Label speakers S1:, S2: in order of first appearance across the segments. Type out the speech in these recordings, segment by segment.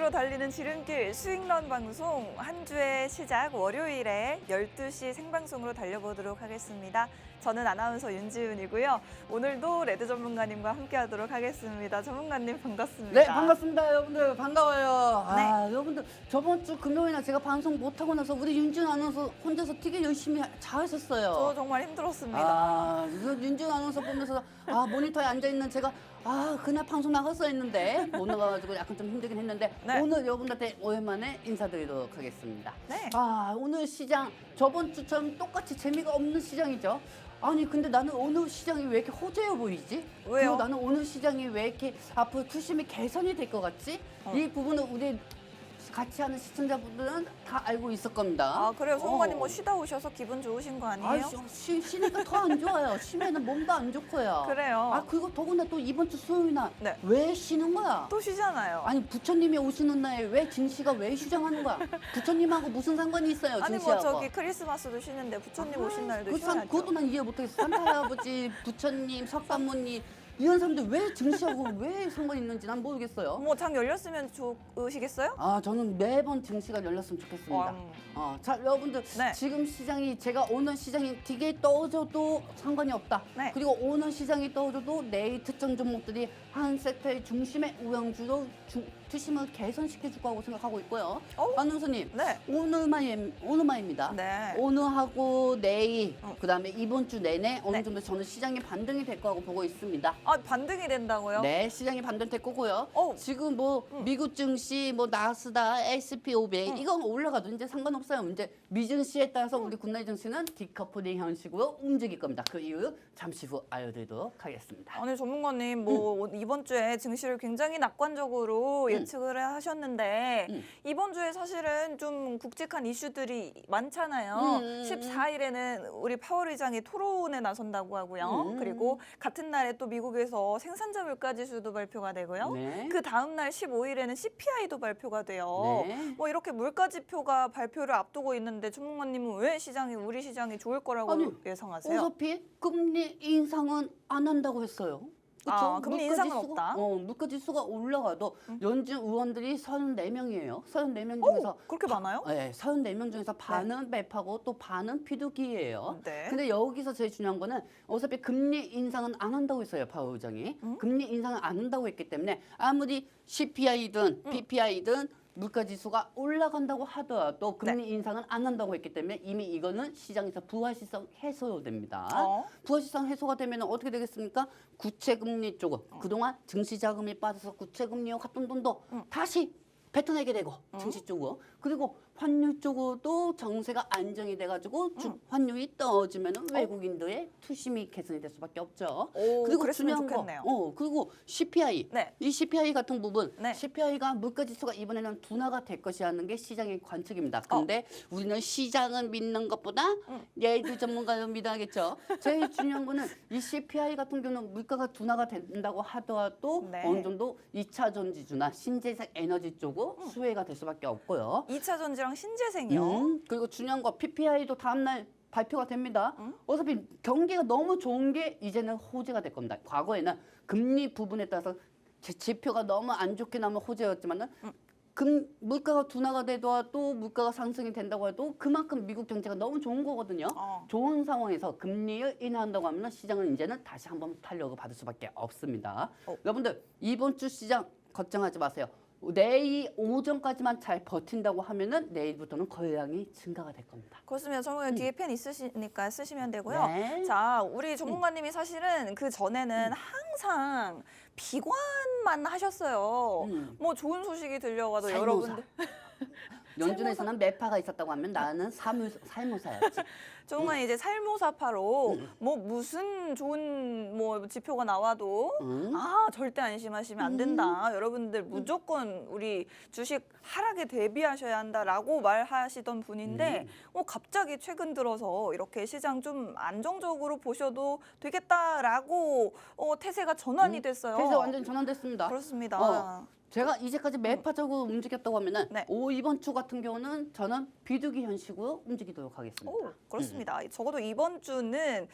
S1: 앞으로 달리는 지름길 수익런 방송 한 주의 시작 월요일에 12시 생방송으로 달려보도록 하겠습니다. 저는 아나운서 윤지훈이고요. 오늘도 레드 전문가님과 함께하도록 하겠습니다. 전문가님 반갑습니다.
S2: 네, 반갑습니다. 여러분들 반가워요. 여러분들 저번 주 금요일날 제가 방송 못하고 나서 우리 윤지훈 아나운서 혼자서 되게 열심히 잘하셨어요.
S1: 저 정말 힘들었습니다.
S2: 윤지훈 아나운서 보면서 모니터에 앉아있는 제가 그날 방송 나갔어 했는데 못 나가가지고 약간 좀 힘들긴 했는데
S1: 네.
S2: 오늘 여러분들한테 오랜만에 인사드리도록 하겠습니다.
S1: 네.
S2: 오늘 시장 저번 주처럼 똑같이 재미가 없는 시장이죠. 아니 근데 나는 오늘 시장이 왜 이렇게 호재여 보이지?
S1: 왜요?
S2: 그리고 나는 오늘 시장이 왜 이렇게 앞으로 투심이 개선이 될 것 같지? 이 부분은 우리 같이 하는 시청자분들은 다 알고 있을 겁니다.
S1: 그래요? 전문가님 뭐 쉬다 오셔서 기분 좋으신 거 아니에요?
S2: 쉬니까 더 안 좋아요. 쉬면은 몸도 안 좋고요.
S1: 그래요.
S2: 그리고 더구나 또 이번 주 수요일 날
S1: 네.
S2: 왜 쉬는 거야?
S1: 또 쉬잖아요.
S2: 아니 부처님이 오시는 날에 왜 진씨가 왜 휴장하는 거야? 부처님하고 무슨 상관이 있어요,
S1: 아니
S2: 진씨하고?
S1: 뭐 저기 크리스마스도 쉬는데 부처님 오신 날도 쉬어야죠.
S2: 그것도 난 이해 못하겠어. 산타 할아버지, 부처님, 석가모니 이런 사람들 왜 증시하고 왜 상관이 있는지 난 모르겠어요.
S1: 뭐 장 열렸으면 좋으시겠어요?
S2: 저는 매번 증시가 열렸으면 좋겠습니다. 자, 여러분들
S1: 네.
S2: 지금 시장이 제가 오늘 시장이 되게 떨어져도 상관이 없다.
S1: 네.
S2: 그리고 오늘 시장이 떨어져도 내일 특정 종목들이 한 섹터의 중심의 우량주로 투심을 개선시켜줄 거라고 생각하고 있고요. 안우선님,
S1: 네.
S2: 오늘만입니다.
S1: 네.
S2: 오늘하고 내일, 그다음에 이번 주 내내 어느 정도 저는 시장이 반등이 될 거라고 보고 있습니다.
S1: 반등이 된다고요?
S2: 네, 시장이 반등될 거고요. 지금 미국 증시, 나스닥, S&P 500 이건 올라가도 이제 상관없어요. 이제 미증시에 따라서 우리 국내 증시는 디커플링 형식으로 움직일 겁니다. 그 이유 잠시 후 알려드리도록 하겠습니다.
S1: 아니 전문가님 이번 주에 증시를 굉장히 낙관적으로 예측을 하셨는데 이번 주에 사실은 좀 굵직한 이슈들이 많잖아요. 14일에는 우리 파월 의장이 토론에 나선다고 하고요. 그리고 같은 날에 또 미국에서 생산자 물가 지수도 발표가 되고요.
S2: 네.
S1: 그 다음 날 15일에는 CPI도 발표가 돼요.
S2: 네.
S1: 뭐 이렇게 물가 지표가 발표를 앞두고 있는데 전문가님은 왜 우리 시장이 좋을 거라고 예상하세요?
S2: 어차피 금리 인상은 안 한다고 했어요. 그쵸?
S1: 금리 인상은 없다.
S2: 물가 지수가 올라가도 연준 의원들이 34명이에요. 34명 중에서
S1: 그렇게 많아요?
S2: 네, 34명 중에서 반은 맵하고 또 반은 비둘기예요.
S1: 네.
S2: 근데 여기서 제일 중요한 거는 어차피 금리 인상은 안 한다고 했어요, 파월 의장이. 금리 인상을 안 한다고 했기 때문에 아무리 CPI든 PPI든 물가 지수가 올라간다고 하더라도 금리 인상은 안 한다고 했기 때문에 이미 이거는 시장에서 부화시성 해소됩니다. 부화시성 해소가 되면 어떻게 되겠습니까? 구체금리 쪽은 그동안 증시자금이 빠져서 구체금리와 같은 돈도 다시 뱉어내게 되고 증시 쪽으로 그리고 환율 쪽으로도 정세가 안정이 돼가지고 환율이 떨어지면 외국인들의 투심이 개선이 될 수밖에 없죠. 그리고 중요한
S1: 좋겠네요.
S2: 그리고 CPI
S1: 네.
S2: 이 CPI 같은 부분
S1: 네.
S2: CPI가 물가지수가 이번에는 둔화가 될 것이라는 게 시장의 관측입니다. 근데 우리는 시장을 믿는 것보다 예두 전문가를 믿어야겠죠. 제일 중요한 거는 이 CPI 같은 경우는 물가가 둔화가 된다고 하더라도 어느 정도 2차 전지주나 신재생 에너지 쪽으로 수혜가 될 수밖에 없고요.
S1: 2차 전지랑 신재생이요.
S2: 그리고 중요한 거 PPI도 다음날 발표가 됩니다. 어차피 경기가 너무 좋은 게 이제는 호재가 될 겁니다. 과거에는 금리 부분에 따라서 지표가 너무 안 좋게 나면 호재였지만은 물가가 둔화가 되더라도 물가가 상승이 된다고 해도 그만큼 미국 경제가 너무 좋은 거거든요. 좋은 상황에서 금리를 인하한다고 하면 시장은 이제는 다시 한번 탄력을 받을 수밖에 없습니다. 여러분들 이번 주 시장 걱정하지 마세요. 내일 오전까지만 잘 버틴다고 하면은 내일부터는 거래량이 증가가 될 겁니다.
S1: 그렇습니다. 전문가님 뒤에 펜 있으시니까 쓰시면 되고요.
S2: 네.
S1: 자, 우리 전문가님이 사실은 그 전에는 항상 비관만 하셨어요. 뭐 좋은 소식이 들려가도
S2: 살모사.
S1: 여러분들
S2: 연준에서는 매파가 있었다고 하면 나는 살모사였지.
S1: 정말 이제 살모사파로 뭐 무슨 좋은 지표가 나와도 절대 안심하시면 안 된다. 여러분들 무조건 우리 주식 하락에 대비하셔야 한다라고 말하시던 분인데 갑자기 최근 들어서 이렇게 시장 좀 안정적으로 보셔도 되겠다라고 태세가 전환이 됐어요.
S2: 태세 완전 전환됐습니다.
S1: 그렇습니다.
S2: 제가 이제까지 매파적으로 움직였다고 하면은
S1: 네.
S2: 이번 주 같은 경우는 저는 비둘기 현식으로 움직이도록 하겠습니다.
S1: 오, 그렇습니다. 적어도 이번 주는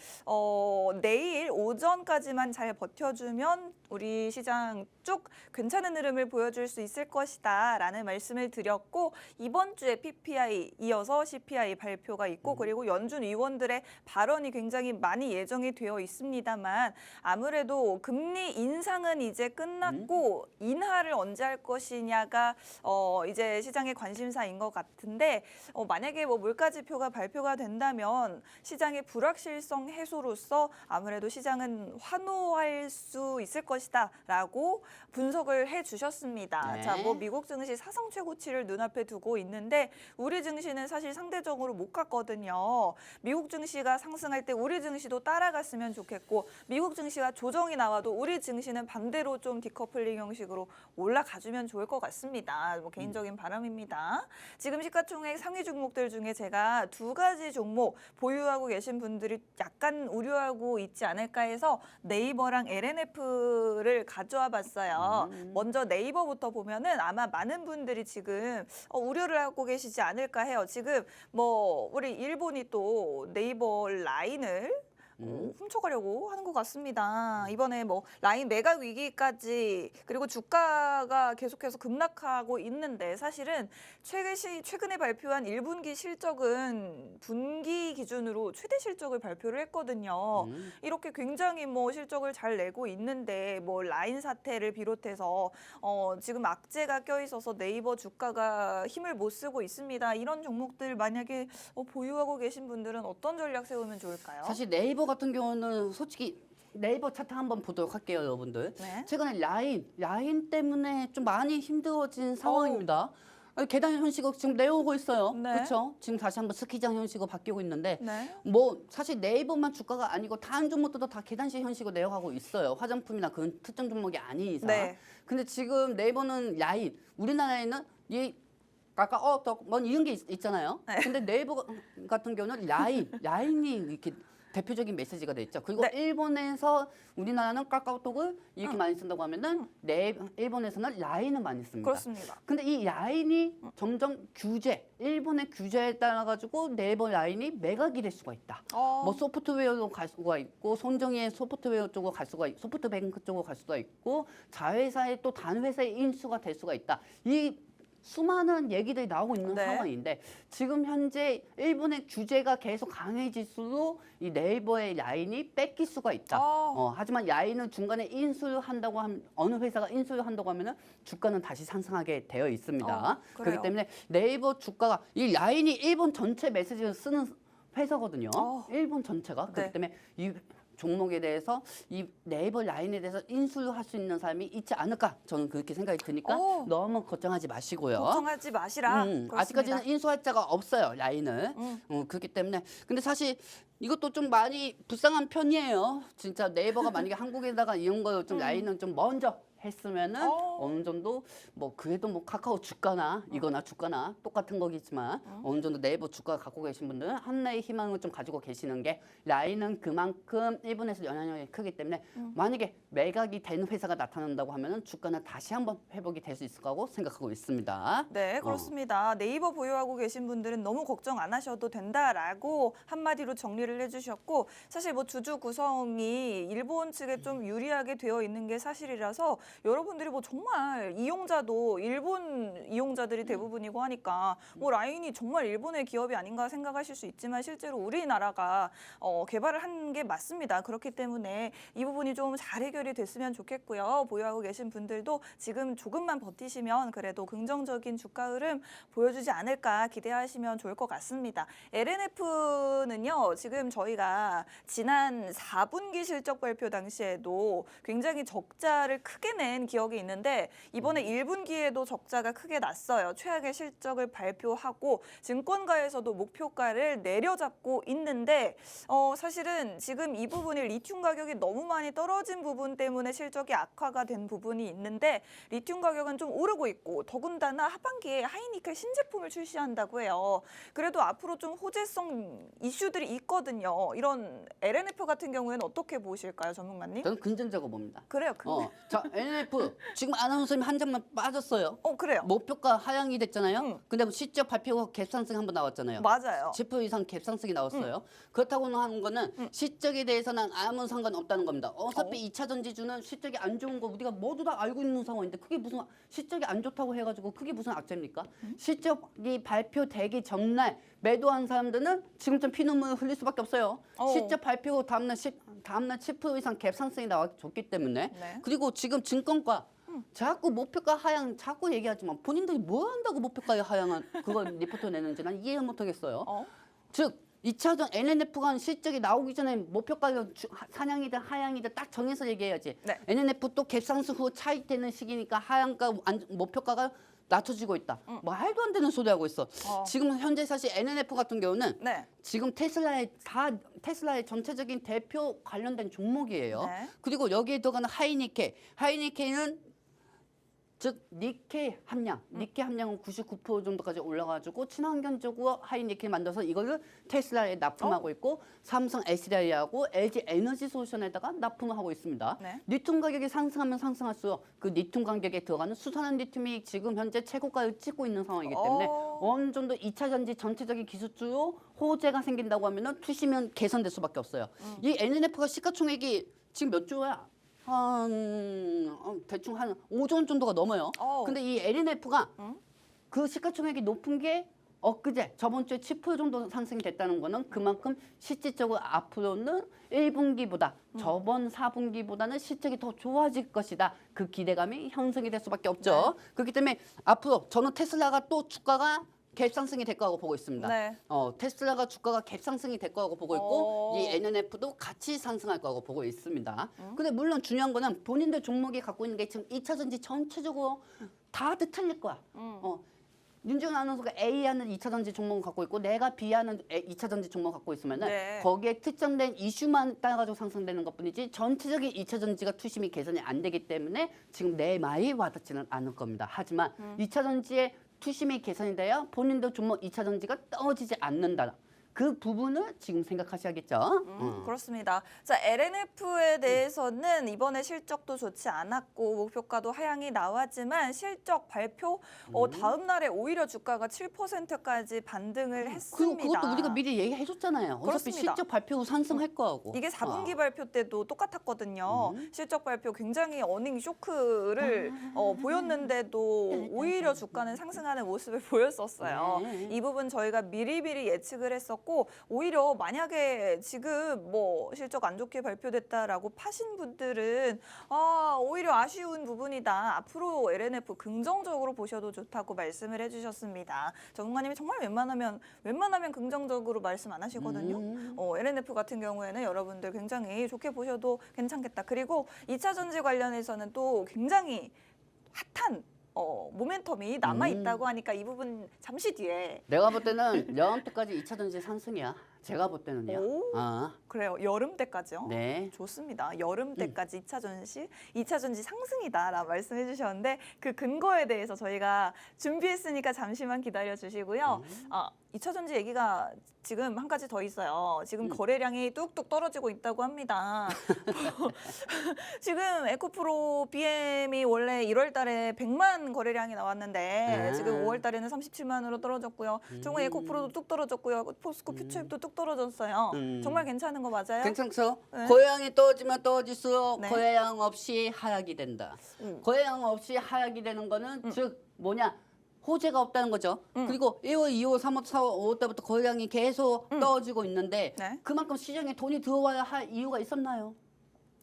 S1: 내일 오전까지만 잘 버텨주면 우리 시장 쭉 괜찮은 흐름을 보여줄 수 있을 것이다 라는 말씀을 드렸고, 이번 주에 PPI 이어서 CPI 발표가 있고 그리고 연준 위원들의 발언이 굉장히 많이 예정이 되어 있습니다만, 아무래도 금리 인상은 이제 끝났고 인하를 언제 할 것이냐가 이제 시장의 관심사인 것 같은데, 만약에 뭐 물가 지표가 발표가 된다면 시장의 불확실성 해소로서 아무래도 시장은 환호할 수 있을 것이다라고 분석을 해주셨습니다.
S2: 네.
S1: 자, 뭐 미국 증시 사상 최고치를 눈앞에 두고 있는데 우리 증시는 사실 상대적으로 못 갔거든요. 미국 증시가 상승할 때 우리 증시도 따라갔으면 좋겠고, 미국 증시가 조정이 나와도 우리 증시는 반대로 좀 디커플링 형식으로 올라가주면 좋을 것 같습니다. 뭐 개인적인 바람입니다. 지금 시가총액 상위 종목들 중에 제가 두 가지 종목 보유하고 계신 분들이 약간 우려하고 있지 않을까 해서 네이버랑 LNF를 가져와 봤어요. 먼저 네이버부터 보면은 아마 많은 분들이 지금 우려를 하고 계시지 않을까 해요. 지금 뭐 우리 일본이 또 네이버 라인을 훔쳐가려고 하는 것 같습니다. 이번에 뭐 라인 매각 위기까지, 그리고 주가가 계속해서 급락하고 있는데, 사실은 최근에 발표한 1분기 실적은 분기 기준으로 최대 실적을 발표를 했거든요. 이렇게 굉장히 뭐 실적을 잘 내고 있는데 뭐 라인 사태를 비롯해서 지금 악재가 껴있어서 네이버 주가가 힘을 못 쓰고 있습니다. 이런 종목들 만약에 보유하고 계신 분들은 어떤 전략 세우면 좋을까요?
S2: 사실 네이버 같은 경우는 솔직히 네이버 차트 한번 보도록 할게요, 여러분들.
S1: 네.
S2: 최근에 라인 때문에 좀 많이 힘들어진 상황입니다. 계단 현식으로 지금 내려오고 있어요.
S1: 네.
S2: 그렇죠? 지금 다시 한번 스키장 현식으로 바뀌고 있는데,
S1: 네.
S2: 뭐 사실 네이버만 주가가 아니고 다른 종목들도 다 계단식 현식으로 내려가고 있어요. 화장품이나 그런 특정 종목이 아닌 이상.
S1: 네.
S2: 근데 지금 네이버는 라인, 우리나라에는 이 아까 뭐 이런 게 있잖아요.
S1: 네.
S2: 근데 네이버 같은 경우는 라인이 이렇게 대표적인 메시지가 돼 있죠. 그리고
S1: 네.
S2: 일본에서 우리나라는 카카오톡을 이렇게 많이 쓴다고 하면은 일본에서는 라인을 많이 씁니다.
S1: 그렇습니다.
S2: 근데 이 라인이 점점 일본의 규제에 따라 가지고 네이버 라인이 매각이 될 수가 있다. 뭐 소프트웨어로 갈 수가 있고, 손정의 소프트웨어 쪽으로 갈 수가 있고, 소프트뱅크 쪽으로 갈 수가 있고, 자회사의 또 다른 회사의 인수가 될 수가 있다. 이 수많은 얘기들이 나오고 있는
S1: 네.
S2: 상황인데, 지금 현재 일본의 규제가 계속 강해질수록 이 네이버의 라인이 뺏길 수가 있다. 하지만 라인은 중간에 인수를 한다고 하면, 어느 회사가 인수를 한다고 하면은 주가는 다시 상승하게 되어 있습니다.
S1: 그래요.
S2: 그렇기 때문에 네이버 주가가, 이 라인이 일본 전체 메시지를 쓰는 회사거든요. 일본 전체가. 그렇기
S1: 네.
S2: 때문에 이 종목에 대해서, 이 네이버 라인에 대해서 인수를 할 수 있는 사람이 있지 않을까, 저는 그렇게 생각이 드니까 너무 걱정하지 마시고요.
S1: 걱정하지 마시라. 그렇습니다.
S2: 아직까지는 인수할 자가 없어요, 라인을. 그렇기 때문에. 근데 사실 이것도 좀 많이 불쌍한 편이에요. 진짜 네이버가 만약에 한국에다가 이런 거 좀 라인은 좀 먼저 했으면은 어느 정도 뭐 그래도 뭐 카카오 주가나 이거나 주가나 똑같은 거겠지만 어느 정도 네이버 주가 갖고 계신 분들은 한나의 희망을 좀 가지고 계시는 게, 라인은 그만큼 일본에서 영향력이 크기 때문에 만약에 매각이 되는 회사가 나타난다고 하면은 주가는 다시 한번 회복이 될 수 있을 거라고 생각하고 있습니다.
S1: 네, 그렇습니다. 네이버 보유하고 계신 분들은 너무 걱정 안 하셔도 된다라고 한마디로 정리를 해주셨고, 사실 뭐 주주 구성이 일본 측에 좀 유리하게 되어 있는 게 사실이라서 여러분들이 뭐 정말 이용자도 일본 이용자들이 대부분이고 하니까 뭐 라인이 정말 일본의 기업이 아닌가 생각하실 수 있지만, 실제로 우리나라가 개발을 한 게 맞습니다. 그렇기 때문에 이 부분이 좀 잘 해결이 됐으면 좋겠고요. 보유하고 계신 분들도 지금 조금만 버티시면 그래도 긍정적인 주가 흐름 보여주지 않을까 기대하시면 좋을 것 같습니다. LNF는요, 지금 저희가 지난 4분기 실적 발표 당시에도 굉장히 적자를 크게 낸 기억이 있는데, 이번에 1분기에도 적자가 크게 났어요. 최악의 실적을 발표하고 증권가에서도 목표가를 내려잡고 있는데, 사실은 지금 이 부분이 리튬 가격이 너무 많이 떨어진 부분 때문에 실적이 악화가 된 부분이 있는데, 리튬 가격은 좀 오르고 있고, 더군다나 하반기에 하이니켈 신제품을 출시한다고 해요. 그래도 앞으로 좀 호재성 이슈들이 있거든요. 이런 LNF 같은 경우에는 어떻게 보실까요, 전문가님?
S2: 저는 긍정적으로 봅니다.
S1: 그래요.
S2: 자, LNF 지금 아나운서님 한 장만 빠졌어요.
S1: 그래요.
S2: 목표가 하향이 됐잖아요. 근데 실적 발표가 갭상승 한번 나왔잖아요.
S1: 맞아요.
S2: 10% 이상 갭상승이 나왔어요. 그렇다고 하는 거는 실적에 대해서는 아무 상관없다는 겁니다. 어차피 2차 전지주는 실적이 안 좋은 거 우리가 모두 다 알고 있는 상황인데 그게 무슨 실적이 안 좋다고 해가지고 그게 무슨 악재입니까? 실적이 발표되기 전날 매도한 사람들은 지금쯤 피눈물 흘릴 수밖에 없어요. 실적 발표 다음날 10% 이상 갭 상승이 나왔기 때문에
S1: 네.
S2: 그리고 지금 증권가 자꾸 목표가 하향 자꾸 얘기하지만 본인들이 뭐 한다고 목표가 하향한 그거 리포트 내는지 난 이해 못하겠어요. 즉 2차전 NNF가 실적이 나오기 전에 목표가 상향이든 하향이든 딱 정해서 얘기해야지.
S1: 네.
S2: NNF 또 갭상승 후 차익되는 시기니까 하향가 목표가가 낮춰지고 있다. 말도 안 되는 소리 하고 있어. 지금 현재 사실 NNF 같은 경우는
S1: 네.
S2: 지금 테슬라의 전체적인 대표 관련된 종목이에요.
S1: 네.
S2: 그리고 여기에 들어가는 하이니케이는 즉 니케 함량은 99% 정도까지 올라가지고 친환경적으로 하이니케 만들어서 이거를 테슬라에 납품하고 있고 삼성 SDI하고 LG 에너지 솔루션에다가 납품을 하고 있습니다.
S1: 네.
S2: 리튬 가격이 상승하면 상승할수록 그 리튬 가격에 들어가는 수산화 리튬이 지금 현재 최고가를 찍고 있는 상황이기 때문에 어느 정도 2차 전지 전체적인 기술주로 호재가 생긴다고 하면은 투시면 개선될 수밖에 없어요. 이 NNF가 시가총액이 지금 몇 조야? 대충 한 5조 원 정도가 넘어요. 근데 이 NNF가 그 시가총액이 높은 게 엊그제 저번 주에 10% 정도 상승이 됐다는 거는 그만큼 실질적으로 앞으로는 1분기보다 저번 4분기보다는 실적이 더 좋아질 것이다. 그 기대감이 형성이 될 수밖에 없죠. 그렇기 때문에 앞으로 저는 테슬라가 또 주가가 갭상승이 될 거라고 보고 있습니다.
S1: 네.
S2: 테슬라가 주가가 갭상승이 될 거라고 보고 있고 이 NNF도 같이 상승할 거라고 보고 있습니다. 근데 물론 중요한 거는 본인들 종목이 갖고 있는 게 지금 2차 전지 전체적으로 다들 틀릴 거야. 윤지원 아나운서가 A하는 2차 전지 종목을 갖고 있고 내가 B하는 2차 전지 종목을 갖고 있으면
S1: 네.
S2: 거기에 특정된 이슈만 따라가지고 상승되는 것뿐이지 전체적인 2차 전지가 투심이 개선이 안 되기 때문에 지금 내 말이 와닿지는 않을 겁니다. 하지만 2차 전지의 투심이 개선이 돼야 본인도 종목 2차 전지가 떨어지지 않는다. 그 부분을 지금 생각하셔야겠죠.
S1: 그렇습니다. 자, LNF에 대해서는 이번에 실적도 좋지 않았고 목표가도 하향이 나왔지만 실적 발표 다음 날에 오히려 주가가 7%까지 반등을 했습니다.
S2: 그리고 그것도 우리가 미리 얘기해 줬잖아요. 어차피
S1: 그렇습니다.
S2: 실적 발표 후 상승할 거하고.
S1: 이게 4분기 발표 때도 똑같았거든요. 실적 발표 굉장히 어닝 쇼크를 보였는데도 오히려 주가는 상승하는 모습을 보였었어요.
S2: 네.
S1: 이 부분 저희가 미리미리 예측을 했었고 오히려 만약에 지금 뭐 실적 안 좋게 발표됐다라고 파신 분들은 오히려 아쉬운 부분이다. 앞으로 LNF 긍정적으로 보셔도 좋다고 말씀을 해주셨습니다. 전문가님이 정말 웬만하면 긍정적으로 말씀 안 하시거든요. LNF 같은 경우에는 여러분들 굉장히 좋게 보셔도 괜찮겠다. 그리고 2차 전지 관련해서는 또 굉장히 핫한 모멘텀이 남아있다고 하니까 이 부분 잠시 뒤에
S2: 내가 볼 때는 여름 때까지 2차 전지 상승이야. 제가 볼 때는요.
S1: 그래요. 여름 때까지요?
S2: 네.
S1: 좋습니다. 여름 때까지 2차 전지 상승이다라고 말씀해 주셨는데 그 근거에 대해서 저희가 준비했으니까 잠시만 기다려 주시고요. 2차 전지 얘기가 지금 한 가지 더 있어요. 지금 거래량이 뚝뚝 떨어지고 있다고 합니다. 지금 에코프로 BM이 원래 1월 달에 100만 거래량이 나왔는데 지금 5월 달에는 37만으로 떨어졌고요. 정말 에코프로도 뚝 떨어졌고요. 포스코 퓨처입도 뚝 떨어졌어요. 정말 괜찮은 거 맞아요?
S2: 괜찮죠?
S1: 네.
S2: 거래량이 떨어지면 떨어질수록
S1: 네.
S2: 거래량 없이 하락이 된다. 거래량 없이 하락이 되는 거는 즉 뭐냐? 호재가 없다는 거죠. 그리고 1월, 2월, 3월, 4월, 5월 때부터 거래량이 계속 떨어지고 있는데
S1: 네.
S2: 그만큼 시장에 돈이 들어와야 할 이유가 있었나요?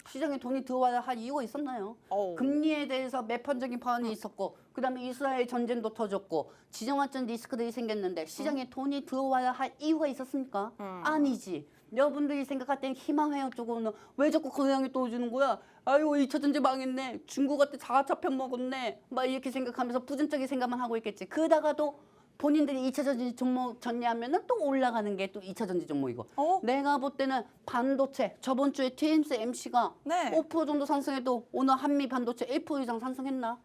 S2: 시장에 돈이 들어와야 할 이유가 있었나요? 금리에 대해서 매판적인 파원이 있었고 그다음에 이스라엘 전쟁도 터졌고 지정학적 리스크들이 생겼는데 시장에 돈이 들어와야 할 이유가 있었습니까? 아니지. 여러분들이 생각할 땐 희망회원 쪽으로는 왜 자꾸 거래량이 떨어지는 거야? 아유 2차 전지 망했네. 중국한테 다 잡혀먹었네. 막 이렇게 생각하면서 부정적인 생각만 하고 있겠지. 그러다가도 본인들이 2차 전지 종목 전리하면은 또 올라가는 게 또 2차 전지 종목이고. 내가 볼 때는 반도체 저번 주에 TSMC가
S1: 네.
S2: 5% 정도 상승해도 오늘 한미 반도체 1% 이상 상승했나?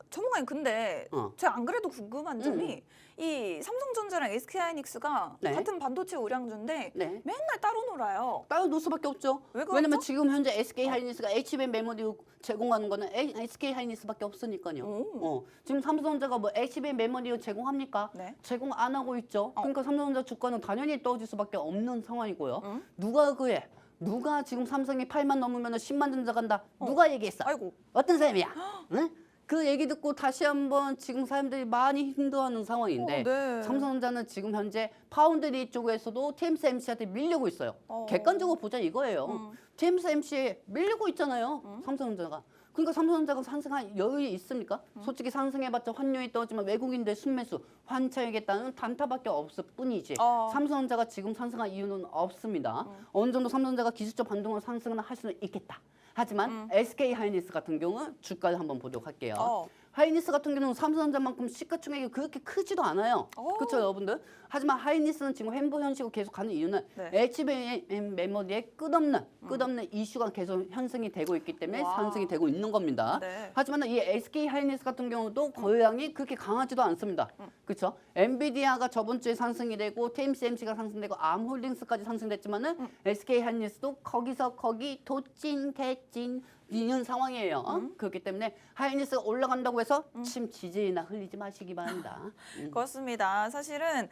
S1: 전문가님 근데 제가 안 그래도 궁금한 점이 이 삼성전자랑 SK하이닉스가
S2: 네.
S1: 같은 반도체 우량주인데
S2: 네.
S1: 맨날 따로 놀아요.
S2: 따로 놓을 수밖에 없죠.
S1: 왜 그렇죠?
S2: 왜냐면 지금 현재 SK하이닉스가 HBM 메모리 제공하는 거는 SK하이닉스밖에 없으니까요. 지금 삼성전자가 뭐 HBM 메모리 제공합니까?
S1: 네.
S2: 제공 안 하고 있죠. 그러니까 삼성전자 주가는 당연히 떨어질 수밖에 없는 상황이고요. 누가 지금 삼성이 8만 넘으면 10만 전자 간다. 누가 얘기했어?
S1: 아이고.
S2: 어떤 사람이야? 응? 그 얘기 듣고 다시 한번 지금 사람들이 많이 힘들어하는 상황인데
S1: 네.
S2: 삼성전자는 지금 현재 파운드리 쪽에서도 TSMC한테 밀리고 있어요. 객관적으로 보자 이거예요. TSMC에 밀리고 있잖아요. 삼성전자가. 그러니까 삼성전자가 상승할 여유 있습니까? 솔직히 상승해봤자 환율이 떨어지면 외국인들 순매수 환차하겠다는 단타밖에 없을 뿐이지 삼성전자가 지금 상승할 이유는 없습니다. 어느 정도 삼성전자가 기술적 반등으로 상승을 할 수는 있겠다. 하지만 SK하이닉스 같은 경우는 주가를 한번 보도록 할게요. 하이닉스 같은 경우는 삼성전자만큼 시가총액이 그렇게 크지도 않아요. 그렇죠, 여러분들? 하지만 하이닉스는 지금 횡보 현식으로 계속 가는 이유는 HBM 메모리에 끝없는 이슈가 계속 현승이 되고 있기 때문에 상승이 되고 있는 겁니다. 하지만 이 SK 하이닉스 같은 경우도 거래량이 그렇게 강하지도 않습니다. 그렇죠? 엔비디아가 저번 주에 상승이 되고 TSMC가 상승되고 암홀딩스까지 상승됐지만은 SK 하이닉스도 거기서 거기 도찐 개찐 있는 상황이에요. 그렇기 때문에 하이닉스가 올라간다고 해서 침 지지나 흘리지 마시기 바랍니다.
S1: 그렇습니다. 사실은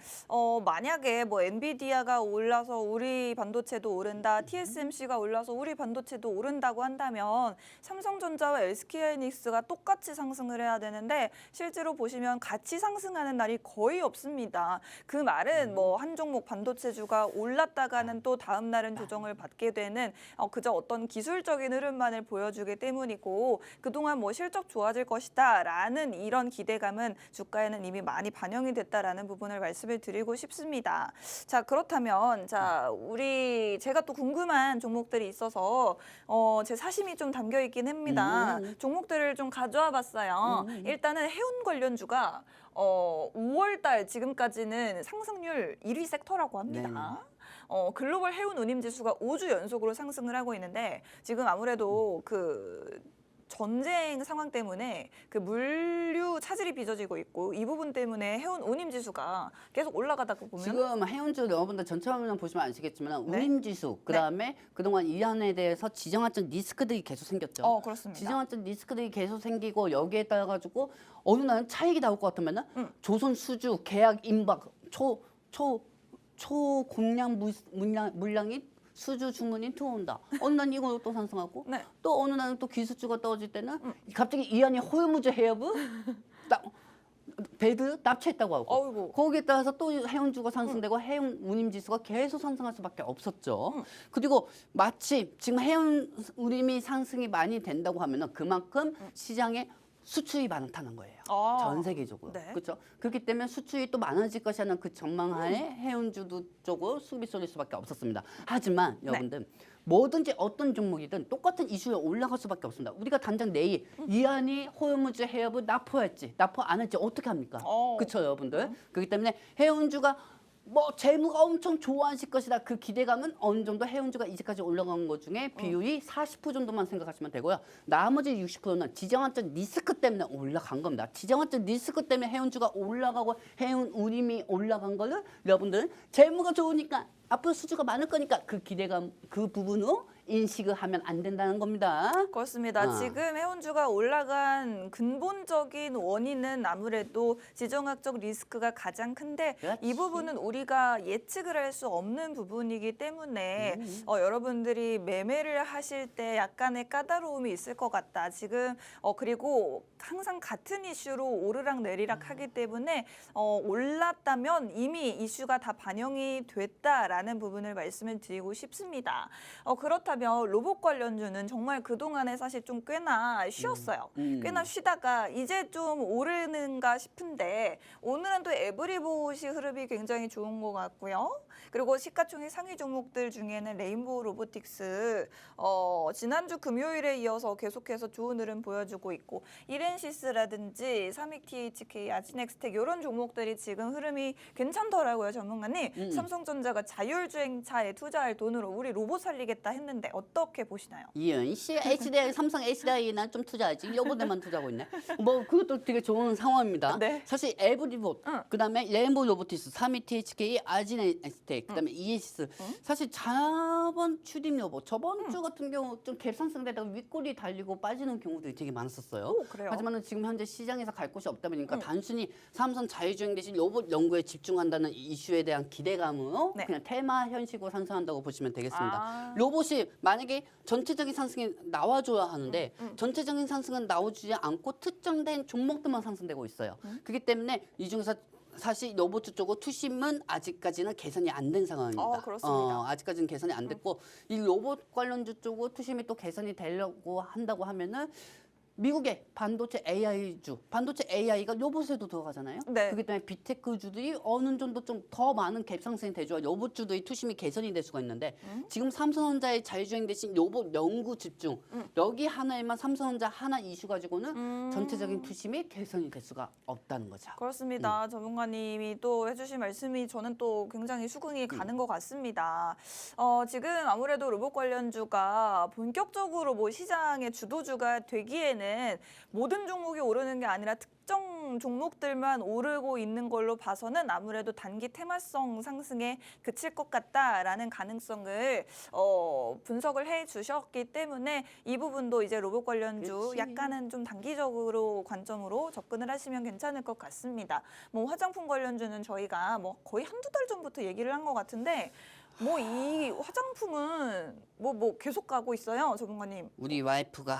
S1: 만약에 뭐 엔비디아가 올라서 우리 반도체도 오른다, TSMC가 올라서 우리 반도체도 오른다고 한다면 삼성전자와 SK하이닉스가 똑같이 상승을 해야 되는데 실제로 보시면 같이 상승하는 날이 거의 없습니다. 그 말은 뭐 한 종목 반도체주가 올랐다가는 또 다음 날은 조정을 받게 되는 그저 어떤 기술적인 흐름만을 보여주기 때문이고 그동안 뭐 실적 좋아질 것이다라는 이런 기대감은 주가에는 이미 많이 반영이 됐다라는 부분을 말씀을 드리고 싶습니다. 자, 그렇다면 제가 또 궁금한 종목들이 있어서 제 사심이 좀 담겨 있긴 합니다. 종목들을 좀 가져와 봤어요. 일단은 해운 관련주가 5월달 지금까지는 상승률 1위 섹터라고 합니다. 글로벌 해운 운임 지수가 5주 연속으로 상승을 하고 있는데 지금 아무래도 그 전쟁 상황 때문에 그 물류 차질이 빚어지고 있고 이 부분 때문에 해운 운임 지수가 계속 올라가다가 보면
S2: 지금 해운주 여러분들 전체 화면 보시면 아시겠지만 운임 지수 그다음에 그동안 이안에 대해서 지정학적 리스크들이 계속 생겼죠.
S1: 그렇습니다.
S2: 지정학적 리스크들이 계속 생기고 여기에 따라 가지고 어느 날은 차익이 나올 것 같으면은 조선 수주 계약 임박 초공량 물량이 수주 주문이 들어온다. 어느 날 이거 또 상승하고 또 어느 날은 또 기술주가 떨어질 때는 갑자기 이안이 호유무제 해협을 배드 납치했다고 하고 거기에 따라서 또 해운주가 상승되고 해운 운임지수가 계속 상승할 수밖에 없었죠. 그리고 마치 지금 해운 운임이 상승이 많이 된다고 하면은 그만큼 시장에 수출이 많다는 거예요. 전 세계적으로. 그렇죠? 그렇기 때문에 수출이 또 많아질 것이라는 그 전망하에 해운주도 쪽으로 수비 쏠릴 수밖에 없었습니다. 하지만 여러분들 뭐든지 어떤 종목이든 똑같은 이슈에 올라갈 수밖에 없습니다. 우리가 단장 내일 이안이 호유무제 해협을 납포했지, 납포 안 했지 어떻게 합니까? 그렇죠, 여러분들. 그렇기 때문에 해운주가 뭐 재무가 엄청 좋아하실 것이다. 그 기대감은 어느 정도 해운주가 이제까지 올라간 것 중에 비율이 40% 정도만 생각하시면 되고요. 나머지 60%는 지정학적 리스크 때문에 올라간 겁니다. 지정학적 리스크 때문에 해운주가 올라가고 해운 운임이 올라간 거를 여러분들은 재무가 좋으니까 앞으로 수주가 많을 거니까 그 기대감 그 부분으로 인식을 하면 안 된다는 겁니다.
S1: 그렇습니다. 지금 해운주가 올라간 근본적인 원인은 아무래도 지정학적 리스크가 가장 큰데 이 부분은 우리가 예측을 할 수 없는 부분이기 때문에 여러분들이 매매를 하실 때 약간의 까다로움이 있을 것 같다. 지금 그리고 항상 같은 이슈로 오르락 내리락 하기 때문에 올랐다면 이미 이슈가 다 반영이 됐다라는 부분을 말씀을 드리고 싶습니다. 그렇다면 로봇 관련주는 정말 그동안에 사실 좀 꽤나 쉬었어요. 꽤나 쉬다가 이제 좀 오르는가 싶은데 오늘은 또 에브리봇이 흐름이 굉장히 좋은 것 같고요. 그리고 시가총액 상위 종목들 중에는 레인보우 로보틱스 지난주 금요일에 이어서 계속해서 좋은 흐름 보여주고 있고 이렌시스라든지 삼익 THK, 아지넥스텍 이런 종목들이 지금 흐름이 괜찮더라고요. 전문가님. 삼성전자가 자율주행차에 투자할 돈으로 우리 로봇 살리겠다 했는데 싶은데 어떻게 보시나요?
S2: 이은 씨, HDI, 삼성 HDI는 좀 투자하지. 요번에만 투자하고 있네. 뭐 그것도 되게 좋은 상황입니다.
S1: 네.
S2: 사실 에브리봇,
S1: 응.
S2: 그다음에 레인보우 로보티스, 3위 THK, 아지네스텍, 그다음에 이에시스. 사실 자본 출입 여부 저번 주 같은 경우 좀 갭상승되다가 윗골이 달리고 빠지는 경우들이 되게 많았었어요.
S1: 오, 그래요?
S2: 하지만은 지금 현재 시장에서 갈 곳이 없다 보니까 단순히 삼성 자율주행 대신 로봇 연구에 집중한다는 이슈에 대한 기대감으로
S1: 네.
S2: 그냥 테마 현식으로 상승한다고 보시면 되겠습니다.
S1: 아.
S2: 로봇이 만약에 전체적인 상승이 나와줘야 하는데 전체적인 상승은 나오지 않고 특정된 종목들만 상승되고 있어요. 그렇기 때문에 이 중에서 사실 로봇 쪽으로 투심은 아직까지는 개선이 안 된 상황입니다.
S1: 그렇습니다.
S2: 아직까지는 개선이 안 됐고 이 로봇 관련주 쪽으로 투심이 또 개선이 되려고 한다고 하면은 미국의 반도체 AI주, 반도체 AI가 로봇에도 들어가잖아요.
S1: 네.
S2: 그렇기 때문에 빅테크주들이 어느 정도 좀 더 많은 갭 상승이 되죠. 로봇주들이 투심이 개선이 될 수가 있는데 지금 삼성전자의 자율주행 대신 로봇 연구 집중 여기 하나에만 삼성전자 하나 이슈 가지고는 전체적인 투심이 개선이 될 수가 없다는 거죠.
S1: 그렇습니다. 전문가님이 또 해주신 말씀이 저는 또 굉장히 수긍이 가는 것 같습니다. 지금 아무래도 로봇 관련주가 본격적으로 뭐 시장의 주도주가 되기에는 모든 종목이 오르는 게 아니라 특정 종목들만 오르고 있는 걸로 봐서는 아무래도 단기 테마성 상승에 그칠 것 같다라는 가능성을 분석을 해주셨기 때문에 이 부분도 이제 로봇 관련주
S2: 그치.
S1: 약간은 좀 단기적으로 관점으로 접근을 하시면 괜찮을 것 같습니다. 뭐 화장품 관련주는 저희가 뭐 거의 한두 달 전부터 얘기를 한 것 같은데 뭐 이 화장품은 뭐 계속 가고 있어요, 전문가님.
S2: 우리 와이프가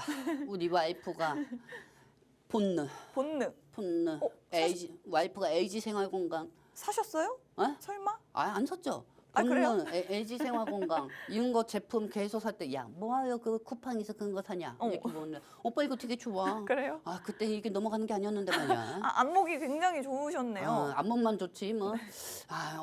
S2: 본느
S1: 본느
S2: 와이프가 LG 생활건강
S1: 사셨어요?
S2: 어?
S1: 설마?
S2: 안 샀죠.
S1: 아, 그래요?
S2: 본능, LG 생활건강 이런 거 제품 계속 살 때 야 뭐하여 그 쿠팡에서 그런 거 사냐 이렇게 보면 오빠 이거 되게 좋아.
S1: 그래요?
S2: 아 그때 이게 넘어가는 게 아니었는데 말이야.
S1: 안목이 굉장히 좋으셨네요.
S2: 앞몸만 좋지 뭐.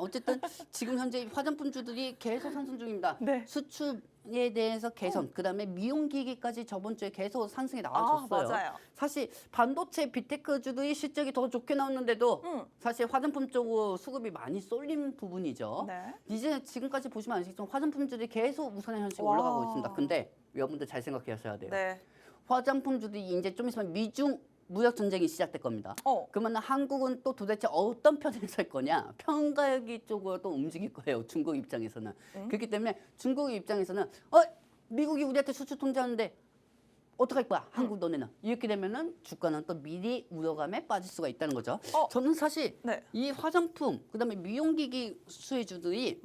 S2: 어쨌든 지금 현재 화장품주들이 계속 상승 중입니다.
S1: 네.
S2: 수출에 대해서 개선, 그다음에 미용기기까지 저번 주에 계속 상승이 나와줬어요.
S1: 맞아요.
S2: 사실 반도체 빅테크주들이 실적이 더 좋게 나왔는데도 사실 화장품 쪽으로 수급이 많이 쏠린 부분이죠.
S1: 네.
S2: 이제 지금까지 보시면 아시겠지만 화장품주들이 계속 우선의 현실이
S1: 와.
S2: 올라가고 있습니다. 근데 여러분들 잘 생각하셔야 돼요.
S1: 네.
S2: 화장품주들이 이제 좀 있으면 미중 무역 전쟁이 시작될 겁니다. 그러면 한국은 또 도대체 어떤 편을 설 거냐? 평가기 쪽으로 또 움직일 거예요. 중국 입장에서는. 그렇기 때문에 중국 입장에서는 미국이 우리한테 수출 통제하는데 어떡할 거야? 한국 너네는. 이렇게 되면은 주가는 또 미리 우려감에 빠질 수가 있다는 거죠. 저는 사실
S1: 네.
S2: 이 화장품, 그다음에 미용기기 수혜주들이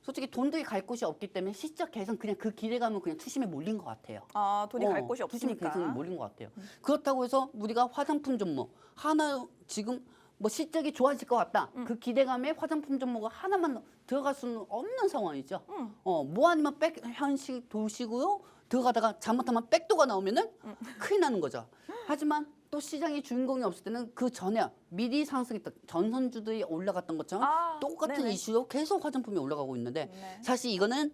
S2: 솔직히 돈들이 갈 곳이 없기 때문에 실적 개선 그냥 그 기대감은 그냥 투심에 몰린 것 같아요.
S1: 돈이 갈 곳이
S2: 투심에
S1: 없으니까.
S2: 개선이 몰린 것 같아요. 그렇다고 해서 우리가 화장품 종목 하나 지금 뭐 실적이 좋아질 것 같다. 그 기대감에 화장품 종목을 하나만 들어갈 수는 없는 상황이죠. 뭐 아니면 백 현실 도식으로 들어가다가 잘못하면 백도가 나오면은 큰일 나는 거죠. 하지만 또 시장의 주인공이 없을 때는 그 전에 미리 상승했던 전선주들이 올라갔던 것처럼 똑같은
S1: 네네.
S2: 이슈로 계속 화장품이 올라가고 있는데
S1: 네.
S2: 사실 이거는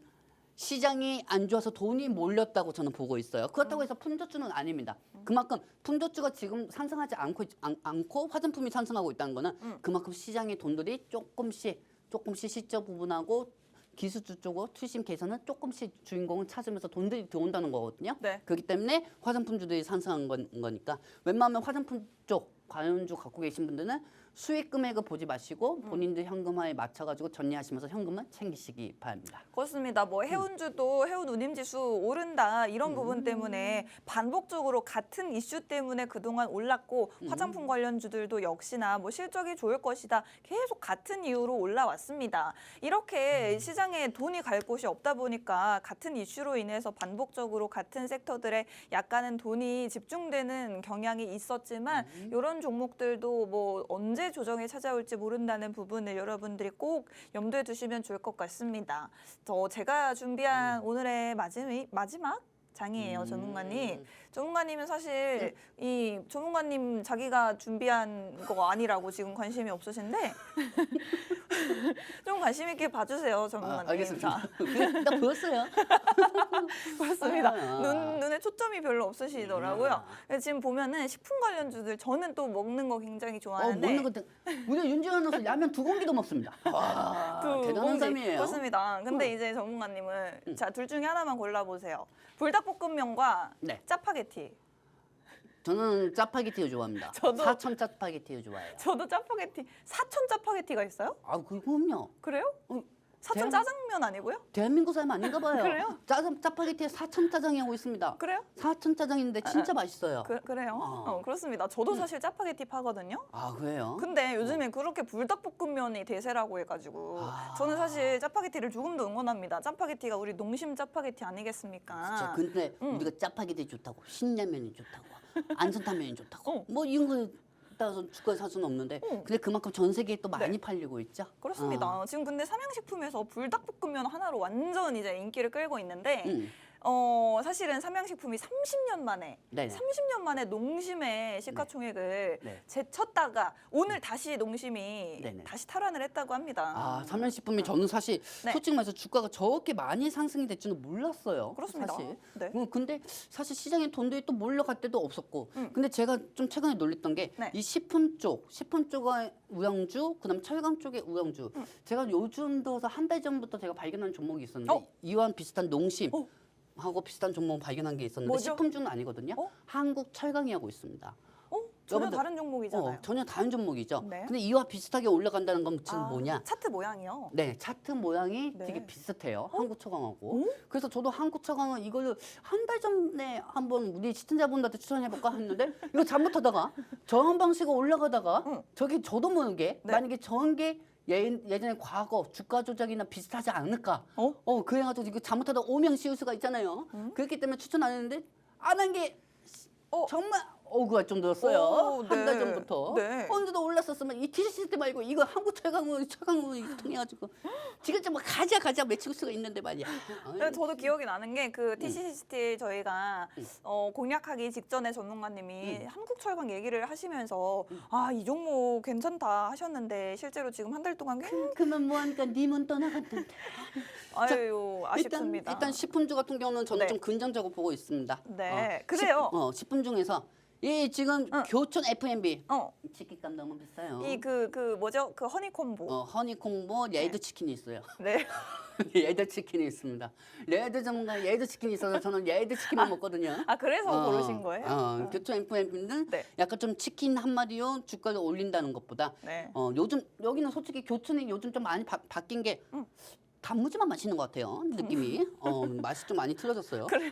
S2: 시장이 안 좋아서 돈이 몰렸다고 저는 보고 있어요. 그렇다고 해서 품절주는 아닙니다. 그만큼 품절주가 지금 상승하지 않고 화장품이 상승하고 있다는 거는 그만큼 시장의 돈들이 조금씩 실적 부분하고 기술주 쪽으로 투심 개선은 조금씩 주인공을 찾으면서 돈들이 들어온다는 거거든요.
S1: 네.
S2: 그렇기 때문에 화장품주들이 상승한 거니까 웬만하면 화장품 쪽 관련주 갖고 계신 분들은 수익 금액을 보지 마시고 본인들 현금화에 맞춰가지고 전리하시면서 현금은 챙기시기 바랍니다.
S1: 그렇습니다. 뭐 해운주도 해운 운임지수 오른다 이런 부분 때문에 반복적으로 같은 이슈 때문에 그동안 올랐고 화장품 관련주들도 역시나 뭐 실적이 좋을 것이다 계속 같은 이유로 올라왔습니다. 이렇게 시장에 돈이 갈 곳이 없다 보니까 같은 이슈로 인해서 반복적으로 같은 섹터들에 약간은 돈이 집중되는 경향이 있었지만 이런 종목들도 뭐 언제 조정이 찾아올지 모른다는 부분을 여러분들이 꼭 염두에 두시면 좋을 것 같습니다. 제가 준비한 오늘의 마지막 장이에요, 전문가님. 전문가님은 사실 이 전문가님 자기가 준비한 거 아니라고 지금 관심이 없으신데 좀 관심 있게 봐주세요, 전문가님.
S2: 알겠습니다.
S1: 자,
S2: 나 보였어요.
S1: 그렇습니다.
S2: 아.
S1: 눈에 초점이 별로 없으시더라고요. 근데 지금 보면은 식품 관련주들 저는 또 먹는 거 굉장히 좋아하는데
S2: 먹는 것도 우리 윤지원 아나운서 라면 2공기도 먹습니다. 와, 대단한
S1: 뭔지
S2: 사람이에요.
S1: 그렇습니다. 근데 이제 전문가님은 자, 둘 중에 하나만 골라보세요. 불닭볶음면과
S2: 네.
S1: 짜파게티.
S2: 저는 짜파게티를 좋아합니다.
S1: 저도-
S2: 사천 짜파게티를 좋아해요.
S1: 저도 짜파게티. 사천 짜파게티가 있어요?
S2: 아, 그럼요.
S1: 그래요? 사천
S2: 대한-
S1: 짜장면 아니고요?
S2: 대한민국 사람 아닌가 봐요.
S1: 그래요?
S2: 짜파게티에 사천 짜장이 하고 있습니다.
S1: 그래요?
S2: 사천 짜장인데 진짜 맛있어요.
S1: 그래요?
S2: 어.
S1: 그렇습니다. 저도 사실 짜파게티 파거든요.
S2: 아, 그래요?
S1: 근데 요즘에 그렇게 불닭볶음면이 대세라고 해가지고
S2: 아.
S1: 저는 사실 짜파게티를 조금도 응원합니다. 짜파게티가 우리 농심 짜파게티 아니겠습니까?
S2: 진짜 근데 우리가 짜파게티 좋다고 신라면이 좋다고 안성탕면이 좋다고
S1: 어.
S2: 뭐 이런 거 따라서 주가를 살 수는 없는데 근데 그만큼 전 세계에 또 많이 팔리고 있죠.
S1: 그렇습니다. 지금 근데 삼양식품에서 불닭볶음면 하나로 완전 이제 인기를 끌고 있는데 사실은 삼양식품이 30년 만에
S2: 네네.
S1: 30년 만에 농심의 시가총액을
S2: 네.
S1: 제쳤다가 오늘 다시 농심이
S2: 네네.
S1: 다시 탈환을 했다고 합니다.
S2: 아, 삼양식품이 저는 사실
S1: 네.
S2: 솔직히 말해서 주가가 저렇게 많이 상승이 될 줄은 몰랐어요.
S1: 그렇습니다.
S2: 사실.
S1: 네.
S2: 근데 사실 시장에 돈들이 또 몰려갈 때도 없었고 근데 제가 좀 최근에 놀랬던 게 이
S1: 네.
S2: 식품 쪽의 우량주 그다음 철강 쪽의 우량주 제가 요즘 들어서 한 달 전부터 제가 발견한 종목이 있었는데 이와 비슷한 농심
S1: 어?
S2: 하고 비슷한 종목 발견한 게 있었는데
S1: 뭐죠?
S2: 식품주는 아니거든요.
S1: 어?
S2: 한국 철강이 하고 있습니다.
S1: 전혀
S2: 여러분들,
S1: 다른 종목이잖아요.
S2: 전혀 다른 종목이죠.
S1: 네.
S2: 근데 이와 비슷하게 올라간다는 건 지금
S1: 아,
S2: 뭐냐?
S1: 차트 모양이요.
S2: 네, 차트 모양이
S1: 네.
S2: 되게 비슷해요. 한국 처강하고. 그래서 저도 한국 처강은 이거를 한 달 전에 한번 우리 시청자분들한테 추천해볼까 했는데 이거 잘못하다가 저항 방식으로 올라가다가 저기 저도 모르게
S1: 네.
S2: 만약에 저런 게 예전에 과거 주가 조작이나 비슷하지 않을까? 그래가지고 이거 잘못하다 오명시우스가 있잖아요. 그렇기 때문에 추천 안 했는데 안 한 게 정말 억울할 정도였어요.
S1: 오,
S2: 한 달
S1: 네.
S2: 전부터.
S1: 네.
S2: 언제도 올랐었으면 이 TCT 말고 이거 한국 최강으로 통해가지고 지금 좀 가자 외칠 수가 있는데 말이야.
S1: 근데 저도 기억이 나는 게 그 TCCT 저희가 공략하기 직전에 전문가님이 한국철강 얘기를 하시면서 아, 이 종목 괜찮다 하셨는데 실제로 지금 한 달 동안
S2: 그러면 뭐하니까 님은 떠나갔는데.
S1: 아유 아쉽습니다.
S2: 일단 식품주 같은 경우는 저는
S1: 네.
S2: 좀 긍정적으로 보고 있습니다.
S1: 네, 그래요.
S2: 식품 중에서 이 지금 교촌 F&B 치킨값 너무 비싸요.
S1: 이 그 뭐죠? 그 허니콤보.
S2: 허니콤보 레드 치킨이 있어요.
S1: 네.
S2: 레드 치킨이 있습니다. 레드 전문가 레드 치킨이 있어서 저는 레드 치킨만 먹거든요.
S1: 아, 그래서 고르신 거예요?
S2: 교촌 F&B는
S1: 네.
S2: 약간 좀 치킨 한 마리요 주가를 올린다는 것보다
S1: 네.
S2: 요즘 여기는 솔직히 교촌이 요즘 좀 많이 바뀐 게 단무지만 맛있는 것 같아요. 느낌이 맛이 좀 많이 틀어졌어요.
S1: 그래요?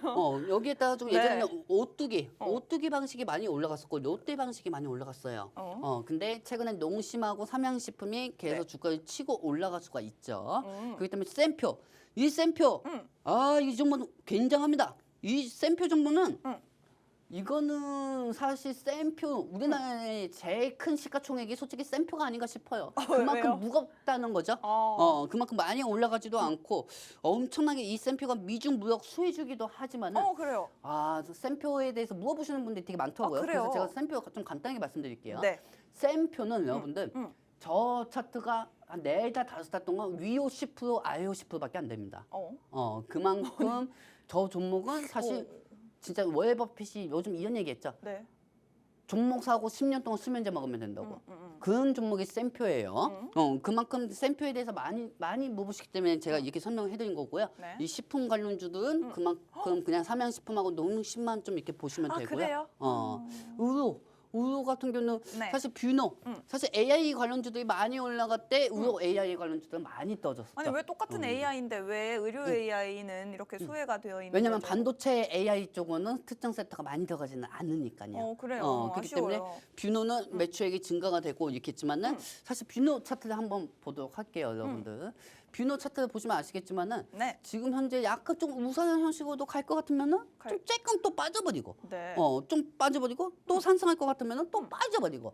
S2: 여기에다가 좀
S1: 네.
S2: 예전에는 오뚜기 방식이 많이 올라갔었고 롯데 방식이 많이 올라갔어요. 근데 최근에 농심하고 삼양식품이 계속
S1: 네.
S2: 주가를 치고 올라갈 수가 있죠. 그렇기 때문에 샘표 이 종목은 굉장합니다. 이 샘표 정도는 이거는 사실 샘표 우리나라의 제일 큰 시가총액이 솔직히 샘표가 아닌가 싶어요. 그만큼
S1: 왜요?
S2: 무겁다는 거죠. 그만큼 많이 올라가지도 않고 엄청나게 이 샘표가 미중 무역 수혜주기도 하지만은
S1: 그래요.
S2: 샘표에 대해서 물어보시는 분들이 되게 많더라고요.
S1: 그래요?
S2: 그래서 제가 샘표 좀 간단하게 말씀드릴게요.
S1: 네.
S2: 샘표는 여러분들 저 차트가 한 4달, 5달 동안 위로 10%, 아래로 10%밖에 안 됩니다. 그만큼 저 종목은 사실 진짜 워렌 버핏이 요즘 이런 얘기했죠.
S1: 네.
S2: 종목 사고 10년 동안 수면제 먹으면 된다고. 그런 종목이 샘표예요. 그만큼 샘표에 대해서 많이 물어보시기 때문에 제가 이렇게 설명해드린 거고요.
S1: 네.
S2: 이 식품 관련주들은 그만큼 그냥 삼양식품하고 농심만 좀 이렇게 보시면 되고요.
S1: 그래요?
S2: 우로 같은 경우는
S1: 네.
S2: 사실 뷰노, 사실 AI 관련주들이 많이 올라갔대 우로 AI 관련주들은 많이 떠졌었죠.
S1: 아니 왜 똑같은 AI인데 왜 의료 AI는 이렇게 수혜가 되어 있는
S2: 왜냐면
S1: 거죠?
S2: 반도체 AI 쪽은 특정 섹터가 많이 들어가지는 않으니까요.
S1: 그래요.
S2: 그렇기
S1: 아쉬워요.
S2: 때문에 뷰노는 매출액이 증가가 되고 있겠지만은 사실 뷰노 차트를 한번 보도록 할게요, 여러분들. 뷰노 차트를 보시면 아시겠지만은
S1: 네.
S2: 지금 현재 약간 좀 우상향 형식으로 갈 것 같으면은 좀 조금 또 빠져버리고,
S1: 네.
S2: 좀 빠져버리고 또 상승할 것 같으면은 또 빠져버리고.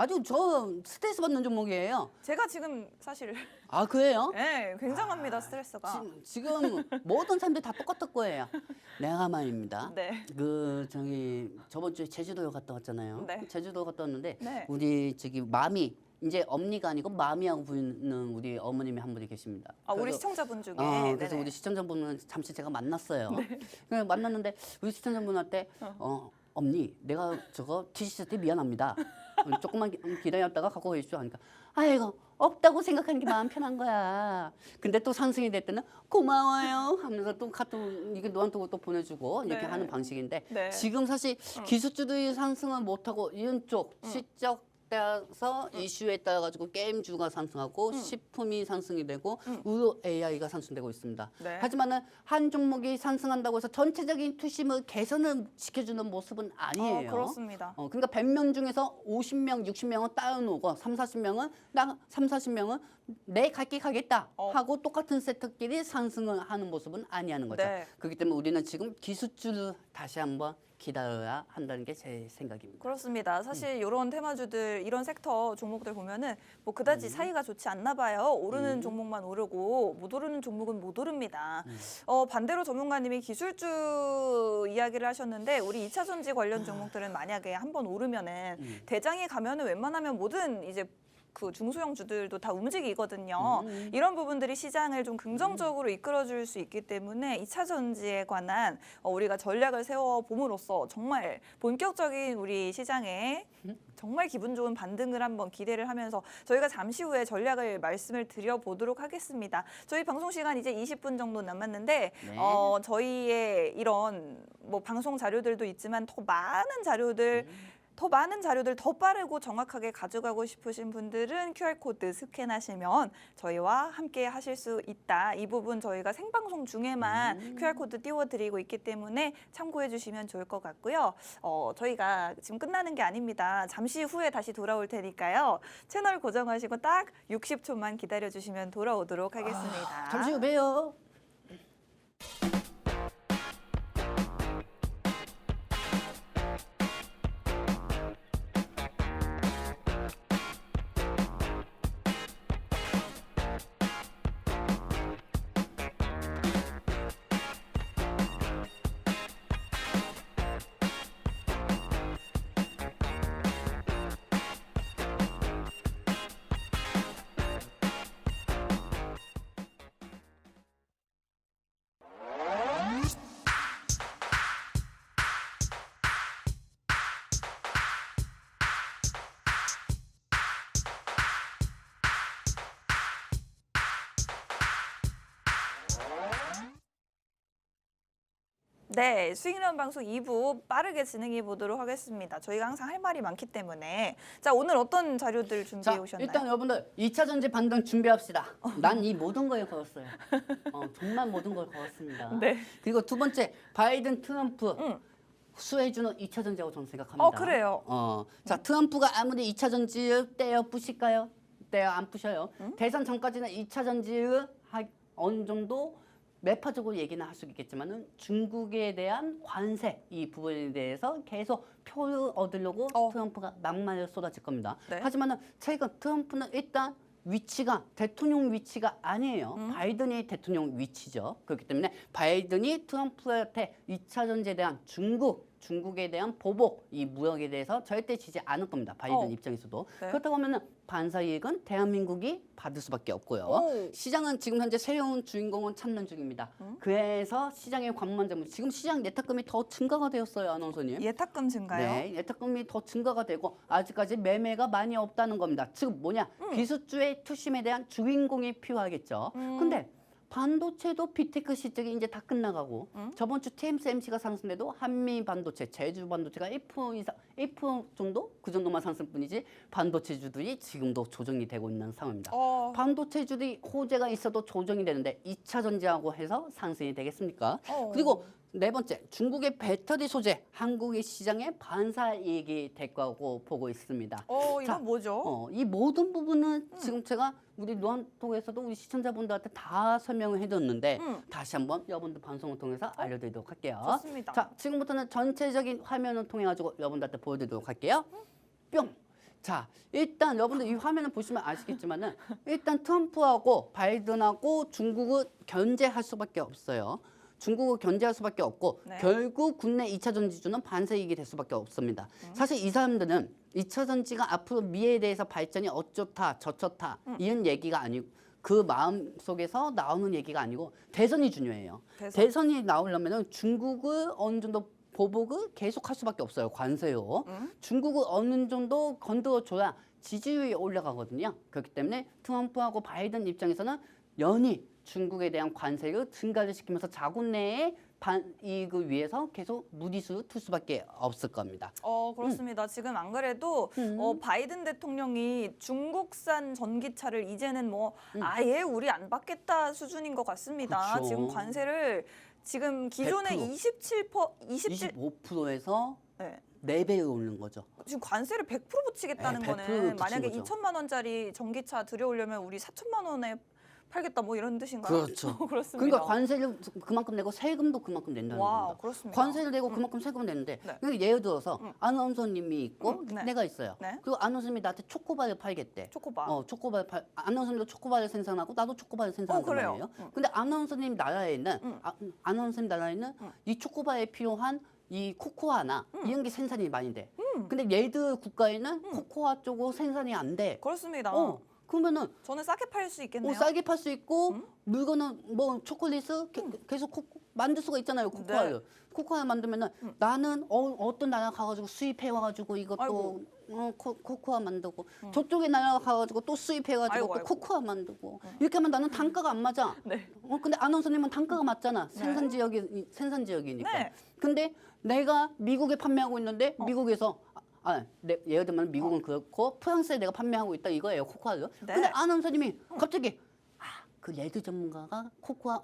S2: 아주 저 스트레스 받는 종목이에요.
S1: 제가 지금 사실
S2: 아 그래요?
S1: 네, 굉장합니다 스트레스가.
S2: 지금 모든 사람들이 다 똑같을 거예요. 내가 말입니다.
S1: 네.
S2: 그 저기 저번 주에 제주도 갔다 왔잖아요.
S1: 네.
S2: 제주도 갔다 왔는데
S1: 네.
S2: 우리 저기 마미 이제 엄니가 아니고 마미하고 부르는 우리 어머님이 한 분이 계십니다.
S1: 아, 우리
S2: 그래서
S1: 시청자분 중에.
S2: 그래서
S1: 네네.
S2: 우리 시청자분은 잠시 제가 만났어요. 그냥 만났는데 우리 시청자분한테 엄니 내가 저거 티셔츠 미안합니다. 조금만 기다렸다가 갖고 계십시오 하니까 아이고 없다고 생각하는 게 마음 편한 거야. 근데 또 상승이 됐더니 고마워요 하면서 또 카톡 이게 너한테 또 보내주고 이렇게
S1: 네.
S2: 하는 방식인데
S1: 네.
S2: 지금 사실 기술주들이 상승을 못하고 이런 쪽 시적 따라서 이슈에 따라 가지고 게임주가 상승하고 식품이 상승이 되고 의료 AI가 상승되고 있습니다.
S1: 네.
S2: 하지만은 한 종목이 상승한다고 해서 전체적인 투심을 개선을 시켜주는 모습은 아니에요.
S1: 그렇습니다.
S2: 그러니까 100명 중에서 50명, 60명은 따라놓고 3, 40명은 내 갈 길 가겠다 하고 똑같은 세트끼리 상승을 하는 모습은 아니하는 거죠.
S1: 네.
S2: 그렇기 때문에 우리는 지금 기술주를 다시 한번 기다려야 한다는 게 제 생각입니다.
S1: 그렇습니다. 사실 이런 테마주들, 이런 섹터 종목들 보면은 뭐 그다지 사이가 좋지 않나 봐요. 오르는 종목만 오르고 못 오르는 종목은 못 오릅니다. 반대로 전문가님이 기술주 이야기를 하셨는데 우리 2차 전지 관련 종목들은 만약에 한번 오르면은 대장이 가면은 웬만하면 모든 이제 그 중소형 주들도 다 움직이거든요. 이런 부분들이 시장을 좀 긍정적으로 이끌어줄 수 있기 때문에 2차 전지에 관한 우리가 전략을 세워봄으로써 정말 본격적인 우리 시장에 정말 기분 좋은 반등을 한번 기대를 하면서 저희가 잠시 후에 전략을 말씀을 드려보도록 하겠습니다. 저희 방송 시간 이제 20분 정도 남았는데
S2: 네.
S1: 저희의 이런 뭐 방송 자료들도 있지만 더 많은 자료들 더 빠르고 정확하게 가져가고 싶으신 분들은 QR코드 스캔하시면 저희와 함께 하실 수 있다. 이 부분 저희가 생방송 중에만 QR코드 띄워드리고 있기 때문에 참고해 주시면 좋을 것 같고요. 저희가 지금 끝나는 게 아닙니다. 잠시 후에 다시 돌아올 테니까요. 채널 고정하시고 딱 60초만 기다려주시면 돌아오도록 하겠습니다.
S2: 잠시 후 봬요.
S1: 네, 수익론 방송 2부 빠르게 진행해 보도록 하겠습니다. 저희가 항상 할 말이 많기 때문에. 자, 오늘 어떤 자료들 준비해
S2: 자,
S1: 오셨나요?
S2: 일단 여러분들 2차 전지 반등 준비합시다. 난 이 모든 거에 걸었어요. 정말 모든 걸 걸었습니다.
S1: 네.
S2: 그리고 두 번째 바이든 트럼프 수혜주는 2차 전지라고 저는 생각합니다.
S1: 그래요?
S2: 자, 트럼프가 아무리 2차 전지를 떼어 부실까요? 떼어 안 부셔요. 대선 전까지는 2차 전지를 어느 정도 매파적으로 얘기는 할 수 있겠지만은 중국에 대한 관세 이 부분에 대해서 계속 표를 얻으려고 트럼프가 막말을 쏟아질 겁니다.
S1: 네.
S2: 하지만은 최근 트럼프는 일단 위치가 대통령 위치가 아니에요. 바이든이 대통령 위치죠. 그렇기 때문에 바이든이 트럼프한테 2차 전지에 대한 중국에 대한 보복, 이 무역에 대해서 절대 지지 않을 겁니다. 바이든 입장에서도.
S1: 네.
S2: 그렇다고 하면은 반사이익은 대한민국이 받을 수밖에 없고요.
S1: 오.
S2: 시장은 지금 현재 새로운 주인공을 찾는 중입니다. 그래서 시장의 관망자분 지금 시장 예탁금이 더 증가가 되었어요, 아나운서님.
S1: 예탁금 증가요?
S2: 네, 예탁금이 더 증가가 되고 아직까지 매매가 많이 없다는 겁니다. 즉 뭐냐, 기술주의 투심에 대한 주인공이 필요하겠죠. 근데 반도체도 비테크 시적이 이제 다 끝나가고 저번 주 TSMC가 상승돼도 한미 반도체, 제주 반도체가 1% 이상, 1% 정도 그 정도만 상승뿐이지 반도체주들이 지금도 조정이 되고 있는 상황입니다. 반도체주들이 호재가 있어도 조정이 되는데 2차 전지하고 해서 상승이 되겠습니까? 그리고 네 번째, 중국의 배터리 소재, 한국의 시장에 반사이익이 될 거라고 보고 있습니다.
S1: 이건
S2: 자,
S1: 뭐죠?
S2: 이 모든 부분은 지금 제가 우리 노안톡에서도 우리 시청자분들한테 다 설명을 해줬는데 다시 한번 여러분들 방송을 통해서 알려드리도록 할게요.
S1: 좋습니다.
S2: 자, 지금부터는 전체적인 화면을 통해 가지고 여러분들한테 보여드리도록 할게요. 뿅! 자, 일단 여러분들 이 화면을 보시면 아시겠지만은 일단 트럼프하고 바이든하고 중국은 견제할 수밖에 없어요. 중국을 견제할 수밖에 없고
S1: 네.
S2: 결국 국내 2차 전지주는 반세이익이 될 수밖에 없습니다. 사실 이 사람들은 2차 전지가 앞으로 미래에 대해서 발전이 어쩌다 저쩌다 이런 얘기가 아니고 그 마음 속에서 나오는 얘기가 아니고 대선이 중요해요. 대선이 나오려면은 중국을 어느 정도 보복을 계속할 수밖에 없어요. 관세요. 중국을 어느 정도 건드려줘야 지지율이 올라가거든요. 그렇기 때문에 트럼프하고 바이든 입장에서는 연이 중국에 대한 관세를 증가를 시키면서 자국 내에 이익을 위해서 계속 무리수를 둘 수밖에 없을 겁니다.
S1: 그렇습니다. 지금 안 그래도 바이든 대통령이 중국산 전기차를 이제는 뭐 아예 우리 안 받겠다 수준인 것 같습니다.
S2: 그쵸.
S1: 지금 관세를 지금 기존에
S2: 25%에서
S1: 네.
S2: 4배를 오른 거죠.
S1: 지금 관세를 100% 붙이겠다는
S2: 네, 100%
S1: 거는
S2: 붙인
S1: 만약에
S2: 거죠.
S1: 2천만 원짜리 전기차 들여오려면 우리 4천만 원에 팔겠다 뭐 이런 뜻인가요?
S2: 그렇죠.
S1: 그렇습니다.
S2: 그러니까 관세를 그만큼 내고 세금도 그만큼 낸다는
S1: 와,
S2: 겁니다.
S1: 그렇습니다.
S2: 관세를 내고 그만큼 세금을 내는데
S1: 네.
S2: 그러니까 예를 들어서 아나운서님이 있고
S1: 네.
S2: 내가 있어요.
S1: 네.
S2: 그리고 아나운서님이 나한테 초코바를 팔겠대.
S1: 초코바.
S2: 아나운서님도 초코바를 생산하고 나도 초코바를 생산한단
S1: 그래요.
S2: 말이에요. 근데 아나운서님 나라에는 아나운서님 나라에는 이 초코바에 필요한 이 코코아나 이런 게 생산이 많이 돼. 근데 얘들 국가에는 코코아 쪽으로 생산이 안 돼.
S1: 그렇습니다.
S2: 그러면은
S1: 저는 싸게 팔 수 있겠네요.
S2: 싸게 팔 수 있고 물건은 뭐 초콜릿을 계속 만들 수가 있잖아요. 코코아를.
S1: 네.
S2: 코코아 만들면은 나는 어떤 나라 가가지고 수입해 와가지고 이것도
S1: 아이고.
S2: 코코아 만들고 저쪽에 나라 가가지고 또 수입해가지고
S1: 아이고,
S2: 또
S1: 아이고.
S2: 코코아 만들고 이렇게 하면 나는 단가가 안 맞아.
S1: 네.
S2: 근데 아나운서님은 단가가 맞잖아. 생산 지역이니까.
S1: 네.
S2: 근데 내가 미국에 판매하고 있는데 미국에서 예를 들면 미국은 그렇고 프랑스에 내가 판매하고 있다 이거예요 코코아를.
S1: 네.
S2: 근데 아나운서님이 갑자기 그 레드 전문가가 코코아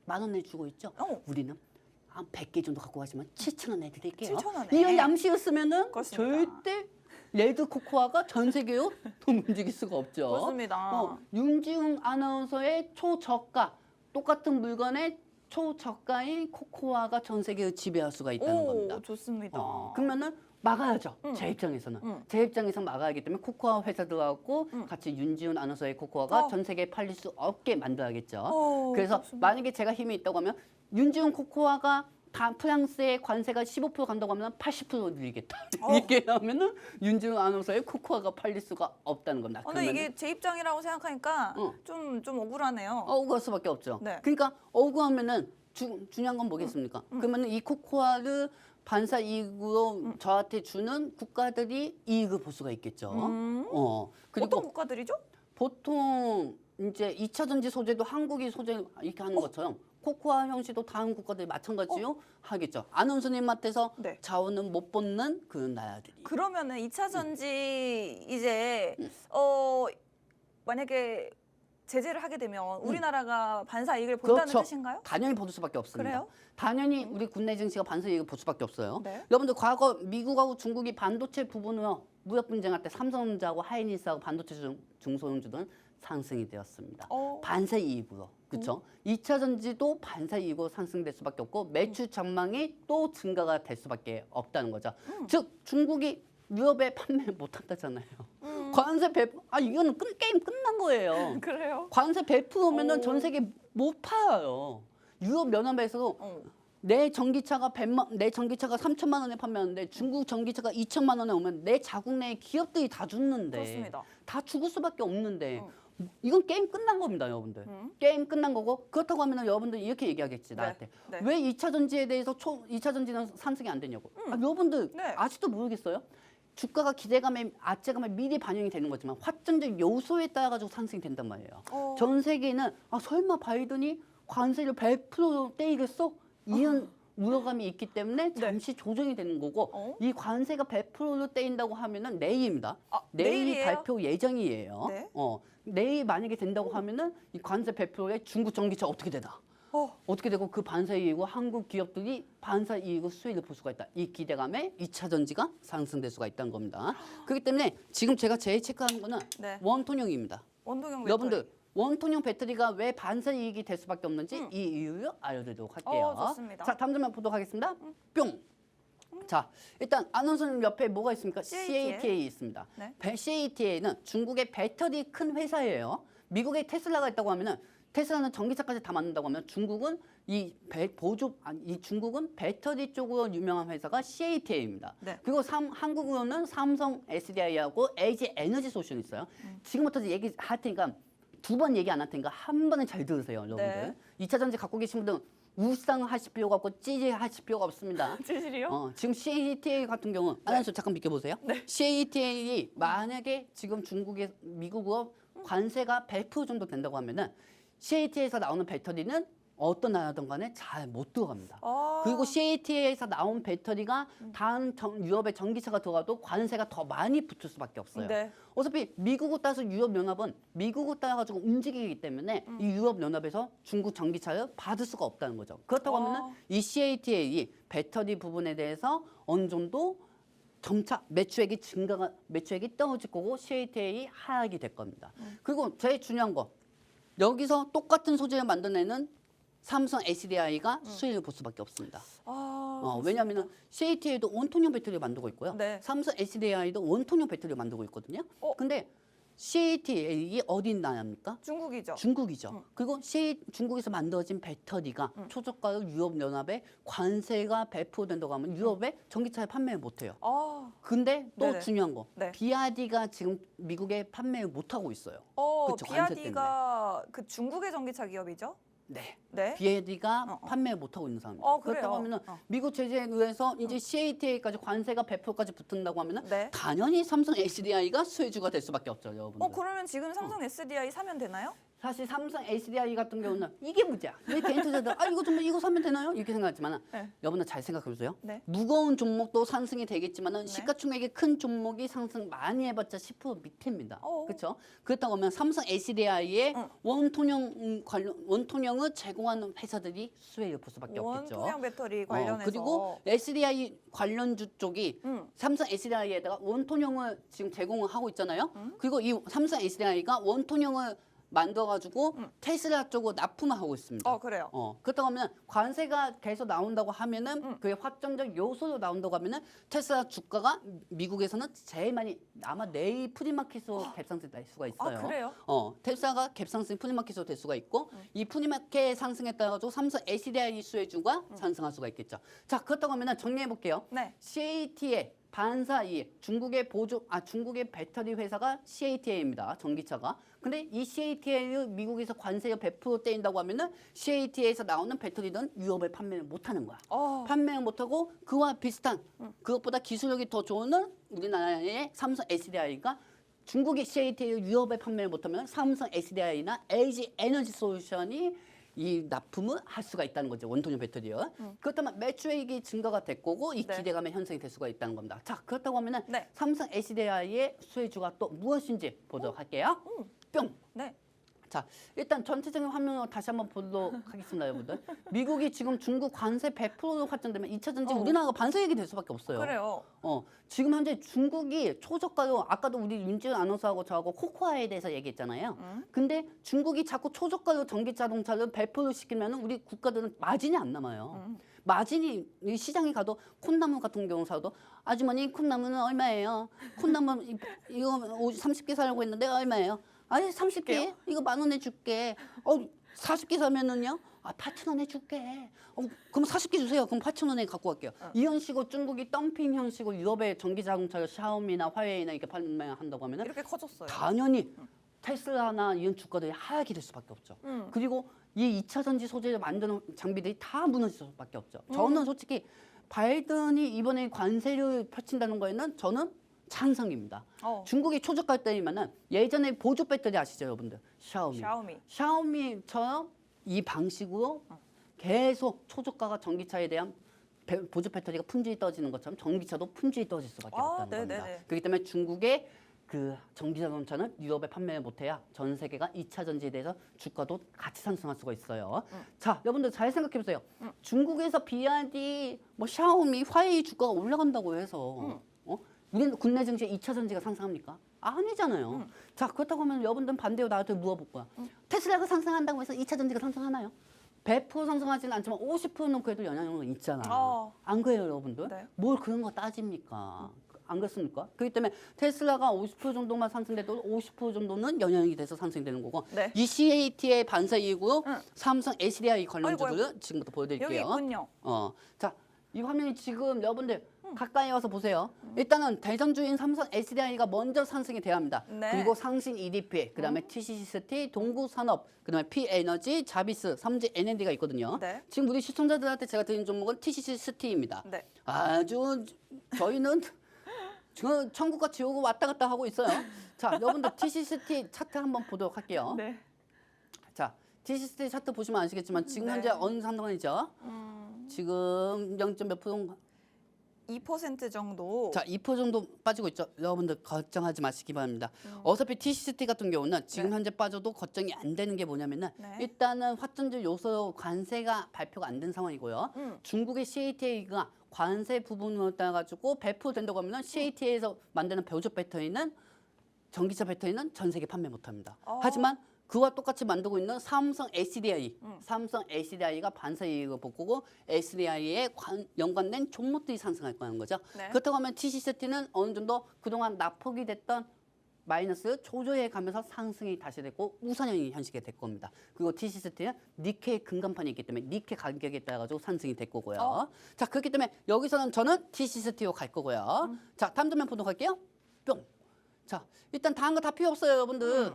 S2: 만 원에 주고 있죠. 우리는 한 100개 정도 갖고 가시면 7,000원에 드릴게요.
S1: 7,000원에.
S2: 이런 ям시였으면은
S1: 그렇습니다.
S2: 절대 레드 코코아가 전 세계로 돈 움직일 수가 없죠.
S1: 그렇습니다.
S2: 윤지웅 아나운서의 초저가 똑같은 물건의 초저가인 코코아가 전 세계를 지배할 수가 있다는 겁니다.
S1: 좋습니다.
S2: 그러면은 막아야죠. 제 입장에서는. 제 입장에서 막아야 하기 때문에 코코아 회사들하고 같이 윤지훈 아나운서의 코코아가 전 세계에 팔릴 수 없게 만들어야겠죠. 그래서
S1: 좋습니다.
S2: 만약에 제가 힘이 있다고 하면 윤지훈 코코아가 프랑스의 관세가 15% 간다고 하면 80% 늘리겠다. 이렇게 하면은 윤지훈 아나운서의 코코아가 팔릴 수가 없다는 겁니다.
S1: 근데 이게 제 입장이라고 생각하니까 좀 억울하네요.
S2: 억울할 수밖에 없죠.
S1: 네.
S2: 그러니까 억울하면은 중요한 건 뭐겠습니까? 그러면은 이 코코아를 반사 이익으로 저한테 주는 국가들이 이익을 볼 수가 있겠죠. 그리고
S1: 어떤 국가들이죠?
S2: 보통 이제 2차 전지 소재도 한국이 소재 이렇게 하는 것처럼 코코아 형식도 다른 국가들이 마찬가지로 하겠죠. 아나운서님한테서
S1: 네.
S2: 자원은 못 받는 그런 나라들이.
S1: 그러면은 2차 전지 이제 만약에 제재를 하게 되면 우리나라가 반사 이익을 본다는
S2: 그렇죠.
S1: 뜻인가요?
S2: 당연히 볼 수밖에 없습니다.
S1: 그래요?
S2: 당연히 우리 국내 증시가 반사 이익을 볼 수밖에 없어요.
S1: 네.
S2: 여러분들 과거 미국하고 중국이 반도체 부분으로 무역 분쟁할 때 삼성전자하고 하이닉스하고 반도체 중소형주들은 상승이 되었습니다. 반사 이익으로. 그렇죠? 2차 전지도 반사 이익으로 상승될 수밖에 없고 매출 전망이 또 증가가 될 수밖에 없다는 거죠. 즉 중국이 유럽에 판매 못 한다잖아요. 관세 100%, 이거는 게임 끝난 거예요.
S1: 그래요?
S2: 관세 100%면은 전 세계 못 팔아요. 유럽 연합에서도 내 전기차가 3천만 원에 판매하는데 중국 전기차가 2천만 원에 오면 내 자국 내 기업들이 다 죽는데
S1: 그렇습니다.
S2: 다 죽을 수밖에 없는데 이건 게임 끝난 겁니다, 여러분들. 게임 끝난 거고 그렇다고 하면 여러분들 이렇게 얘기하겠지 나한테.
S1: 네.
S2: 왜 2차 전지에 대해서 2차 전지는 상승이 안 되냐고. 여러분들
S1: 네.
S2: 아직도 모르겠어요? 주가가 기대감에 악재감에 미리 반영이 되는 거지만 확정적 요소에 따라 가지고 상승이 된단 말이에요. 전 세계는 설마 바이든이 관세를 100% 떼이겠어? 이런 우려감이 있기 때문에 잠시 조정이 되는 거고 이 관세가 100%로 떼인다고 하면은 내일입니다. 내일
S1: 내일이에요?
S2: 발표 예정이에요.
S1: 네.
S2: 내일 만약에 된다고 하면은 이 관세 100%에 중국 전기차 어떻게 되나? 어떻게 되고 그 반사 이익으로 한국 기업들이 반사 이익의 수익을 볼 수가 있다. 이 기대감에 2차 전지가 상승될 수가 있다는 겁니다. 그렇기 때문에 지금 제가 제일 체크하는 거는
S1: 네.
S2: 원통형입니다.
S1: 원동형
S2: 여러분들 원통형 배터리가 왜 반사 이익이 될 수밖에 없는지 이 이유를 알려드리도록 할게요.
S1: 좋습니다.
S2: 자, 다음 장면 보도록 하겠습니다. 뿅. 자, 일단 아나운서님 옆에 뭐가 있습니까?
S1: CATA.
S2: CATA 있습니다.
S1: 네.
S2: CATA는 중국의 배터리 큰 회사예요. 미국에 테슬라가 있다고 하면은 테슬라는 전기차까지 다 만든다고 하면 중국은 이 중국은 배터리 쪽으로 유명한 회사가 CATA입니다.
S1: 네.
S2: 그리고 한국으로는 삼성 SDI하고 LG 에너지 솔루션이 있어요. 지금부터 얘기할 테니까 두 번 얘기 안 할 테니까 한 번에 잘 들으세요, 여러분들.
S1: 네.
S2: 2차 전지 갖고 계신 분들은 우상하실 필요가 없고 찌질하실 필요가 없습니다.
S1: 진실이요?
S2: 지금 CATA 같은 경우 아나운서 잠깐 비켜보세요. CATA 만약에 지금 미국으로 관세가 100% 정도 된다고 하면은 CATA에서 나오는 배터리는 어떤 나라든 간에 잘 못 들어갑니다. 그리고 CATA에서 나온 배터리가 다른 유럽의 전기차가 들어가도 관세가 더 많이 붙을 수밖에 없어요.
S1: 네.
S2: 어차피 미국을 따라서 유럽연합은 미국을 따라가지고 움직이기 때문에 이 유럽연합에서 중국 전기차를 받을 수가 없다는 거죠. 그렇다고 하면은 이 CATA 배터리 부분에 대해서 어느 정도 점차 매출액이 떨어질 거고 CATA 하락이 될 겁니다. 그리고 제일 중요한 거 여기서 똑같은 소재를 만들어내는 삼성 SDI가 수혜를 볼 수밖에 없습니다. 왜냐하면 CATA도 원통형 배터리를 만들고 있고요.
S1: 네.
S2: 삼성 SDI도 원통형 배터리를 만들고 있거든요. 근데 CATA 어디 나라입니까?
S1: 중국이죠.
S2: 중국이죠. 그리고 중국에서 만들어진 배터리가 초저가로 유럽연합에 관세가 100% 된다고 하면 유럽에 전기차에 판매를 못해요. 근데 또
S1: 네네.
S2: 중요한 거,
S1: 네.
S2: BYD가 지금 미국에 판매를 못하고 있어요. 그쵸, 관세
S1: BYD가 그 중국의 전기차 기업이죠?
S2: 네.
S1: 네.
S2: BYD가 판매 못하고 있는 상황입니다.
S1: 그래요?
S2: 그렇다고 하면은 미국 제재에 의해서 이제 CATA까지 관세가 100%까지 붙는다고 하면은
S1: 네.
S2: 당연히 삼성 SDI가 수혜주가 될 수밖에 없죠, 여러분들.
S1: 그러면 지금 삼성 SDI 사면 되나요?
S2: 사실 삼성 SDI 같은 경우는 이게 문제야. 왜 개인 투자들 이거 사면 되나요? 이렇게 생각하지만
S1: 네.
S2: 여러분들 잘 생각해 보세요.
S1: 네.
S2: 무거운 종목도 상승이 되겠지만은 시가총액이 큰 종목이 상승 많이 해봤자 10% 밑입니다. 그렇죠? 그렇다고 하면 삼성 SDI의 원통형을 제공하는 회사들이 수혜를 볼 수밖에 없겠죠.
S1: 원통형 배터리 관련해서.
S2: 그리고 SDI 관련주 쪽이 삼성 SDI에다가 원통형을 지금 제공을 하고 있잖아요. 그리고 이 삼성 SDI가 원통형을 만들어가지고 테슬라 쪽으로 납품을 하고 있습니다.
S1: 그래요.
S2: 그렇다고 하면 관세가 계속 나온다고 하면은 그게 확정적 요소로 나온다고 하면은 테슬라 주가가 미국에서는 제일 많이 아마 내일 프리마켓으로 갭상승 될 수가 있어요.
S1: 그래요?
S2: 테슬라가 갭상승 프리마켓으로 될 수가 있고 이 프리마켓 상승에 따라서 삼성 SDI 수혜주가 상승할 수가 있겠죠. 자, 그렇다고 하면은 정리해 볼게요.
S1: 네.
S2: CATA 반사이 중국의 배터리 회사가 CATA입니다. 전기차가. 근데 이 CATA를 미국에서 관세가 100% 떼인다고 하면은 CATA에서 나오는 배터리는 유럽에 판매를 못 하는 거야. 판매를 못 하고 그와 비슷한 그것보다 기술력이 더 좋은 우리나라의 삼성 SDI가 중국의 CATA를 유럽에 판매를 못 하면 삼성 SDI나 LG 에너지 솔루션이 이 납품을 할 수가 있다는 거죠. 원통형 배터리요. 그렇다면 매출액이 증가가 될 거고 이
S1: 네.
S2: 기대감의 현상이 될 수가 있다는 겁니다. 자, 그렇다고 하면은
S1: 네.
S2: 삼성 SDI의 수혜주가 또 무엇인지 보도록 할게요. 뿅.
S1: 네.
S2: 자, 일단 전체적인 화면으로 다시 한번 보도록 하겠습니다, 여러분들. 미국이 지금 중국 관세 100% 확정되면 2차 전지 우리나라가 반세액이 될 수밖에 없어요.
S1: 그래요.
S2: 지금 현재 중국이 초저가로 아까도 우리 윤지은 아나운서하고 저하고 코코아에 대해서 얘기했잖아요. 근데 중국이 자꾸 초저가로 전기 자동차를 100% 시키면 우리 국가들은 마진이 안 남아요. 마진이 이 시장에 가도 콩나물 같은 경우 사도 아주머니 콩나물은 얼마예요? 콩나물 이거 30개 사려고 했는데 얼마예요? 아니 30개? 이거 10,000원에 줄게. 40개 사면은요? 8,000원에 줄게. 그럼 40개 주세요. 그럼 8,000원에 갖고 갈게요. 이런 식으로 중국이 덤핑 형식으로 유럽의 전기 자동차를 샤오미나 화웨이나 이렇게 판매한다고 하면은
S1: 이렇게 커졌어요.
S2: 당연히 테슬라나 이런 주가들이 하락이 될 수밖에 없죠. 그리고 이 2차 전지 소재를 만드는 장비들이 다 무너질 수밖에 없죠. 저는 솔직히 바이든이 이번에 관세를 펼친다는 거에는 저는 찬성입니다. 중국이 초저가 때리면은 예전에 보조 배터리 아시죠, 여러분들? 샤오미처럼 이 방식으로 계속 초저가가 전기차에 대한 보조 배터리가 품질이 떨어지는 것처럼 전기차도 품질이 떨어질 수밖에 없다는 겁니다. 그렇기 때문에 중국의 그 전기자동차는 유럽에 판매를 못해야 전 세계가 2차 전지에 대해서 주가도 같이 상승할 수가 있어요. 자, 여러분들 잘 생각해 보세요. 중국에서 BYD, 샤오미, 화웨이 주가가 올라간다고 해서 우리는 국내 증시에 2차 전지가 상승합니까? 아니잖아요. 자, 그렇다고 하면 여러분들은 반대로 나한테 물어볼 거야. 테슬라가 상승한다고 해서 2차 전지가 상승하나요? 100% 상승하지는 않지만 50%는 그래도 영향력은 있잖아.
S1: 어.
S2: 안 그래요, 여러분들?
S1: 네.
S2: 뭘 그런 거 따집니까? 안 그렇습니까? 그렇기 때문에 테슬라가 50% 정도만 상승돼도 50% 정도는 영향이 돼서 상승되는 거고
S1: 네.
S2: 이 CAT의 반사 이익으로
S1: 응.
S2: 삼성 SDI 관련주들을
S1: 아이고.
S2: 지금부터
S1: 여기
S2: 보여드릴게요.
S1: 있군요.
S2: 자, 이 화면이 지금 여러분들 가까이 와서 보세요. 일단은 대장주인 삼성 SDI가 먼저 상승이 돼야 합니다.
S1: 네.
S2: 그리고 상신 EDP, 그다음에 TCCST, 동구산업, 그다음에 P에너지, 자비스, 삼지 N&D가 있거든요.
S1: 네.
S2: 지금 우리 시청자들한테 제가 드린 종목은 TCCST입니다.
S1: 네.
S2: 아주 저희는 저 천국과 지옥을 왔다 갔다 하고 있어요. 자, 여러분들 TCCT 차트 한번 보도록 할게요.
S1: 네.
S2: 자, TCCT 차트 보시면 아시겠지만 지금
S1: 네.
S2: 현재 어느 상황이죠? 지금 0.몇 프로
S1: 2% 정도.
S2: 자, 2% 정도 빠지고 있죠. 여러분들 걱정하지 마시기 바랍니다. 어차피 TCCT 같은 경우는 지금
S1: 네.
S2: 현재 빠져도 걱정이 안 되는 게 뭐냐면은
S1: 네.
S2: 일단은 화천지 요소 관세가 발표가 안 된 상황이고요. 중국의 CATA가 관세 부분을 따가지고 배포된다고 하면은 CATA에서 만드는 배우적 배터리는 전기차 배터리는 전 세계 판매 못합니다. 하지만 그와 똑같이 만들고 있는 삼성 SDI, 삼성 SDI가 반사 이익을 보고 SDI에 연관된 종목들이 상승할 거라는 거죠.
S1: 네.
S2: 그렇다고 하면 TCCT는 어느 정도 그동안 낙폭이 됐던 마이너스 조조해 가면서 상승이 다시 됐고 우선형이 현실이 될 겁니다. 그리고 TCCT는 니케 금간판이 있기 때문에 니케 가격에 따라 가지고 상승이 될 거고요. 자, 그렇기 때문에 여기서는 저는 TCCT로 갈 거고요. 자, 다음 장면 보도록 할게요. 뿅. 자, 일단 다른 거 다 필요 없어요, 여러분들.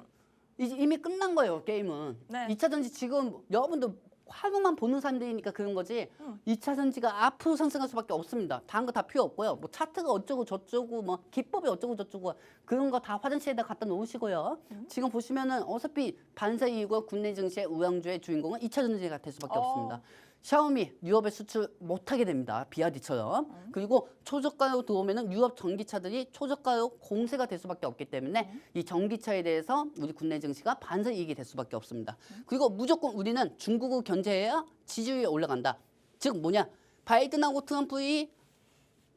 S2: 이제 이미 끝난 거예요, 게임은.
S1: 네.
S2: 2차 전지 지금 여러분들 화면만 보는 사람들이니까 그런 거지. 2차 전지가 앞으로 상승할 수밖에 없습니다. 다른 거 다 필요 없고요. 뭐 차트가 어쩌고 저쩌고 뭐 기법이 어쩌고 저쩌고 그런 거 다 화장실에다 갖다 놓으시고요. 지금 보시면은 어차피 반사 이익과 국내 증시의 우량주의 주인공은 2차 전지가 될 수밖에 없습니다. 샤오미 유럽에 수출 못하게 됩니다. 비아디처럼. 그리고 초저가로 들어오면은 유럽 전기차들이 초저가로 공세가 될 수밖에 없기 때문에 이 전기차에 대해서 우리 국내 증시가 반사 이익이 될 수밖에 없습니다. 그리고 무조건 우리는 중국을 견제해야 지지율이 올라간다. 즉 뭐냐? 바이든하고 트럼프의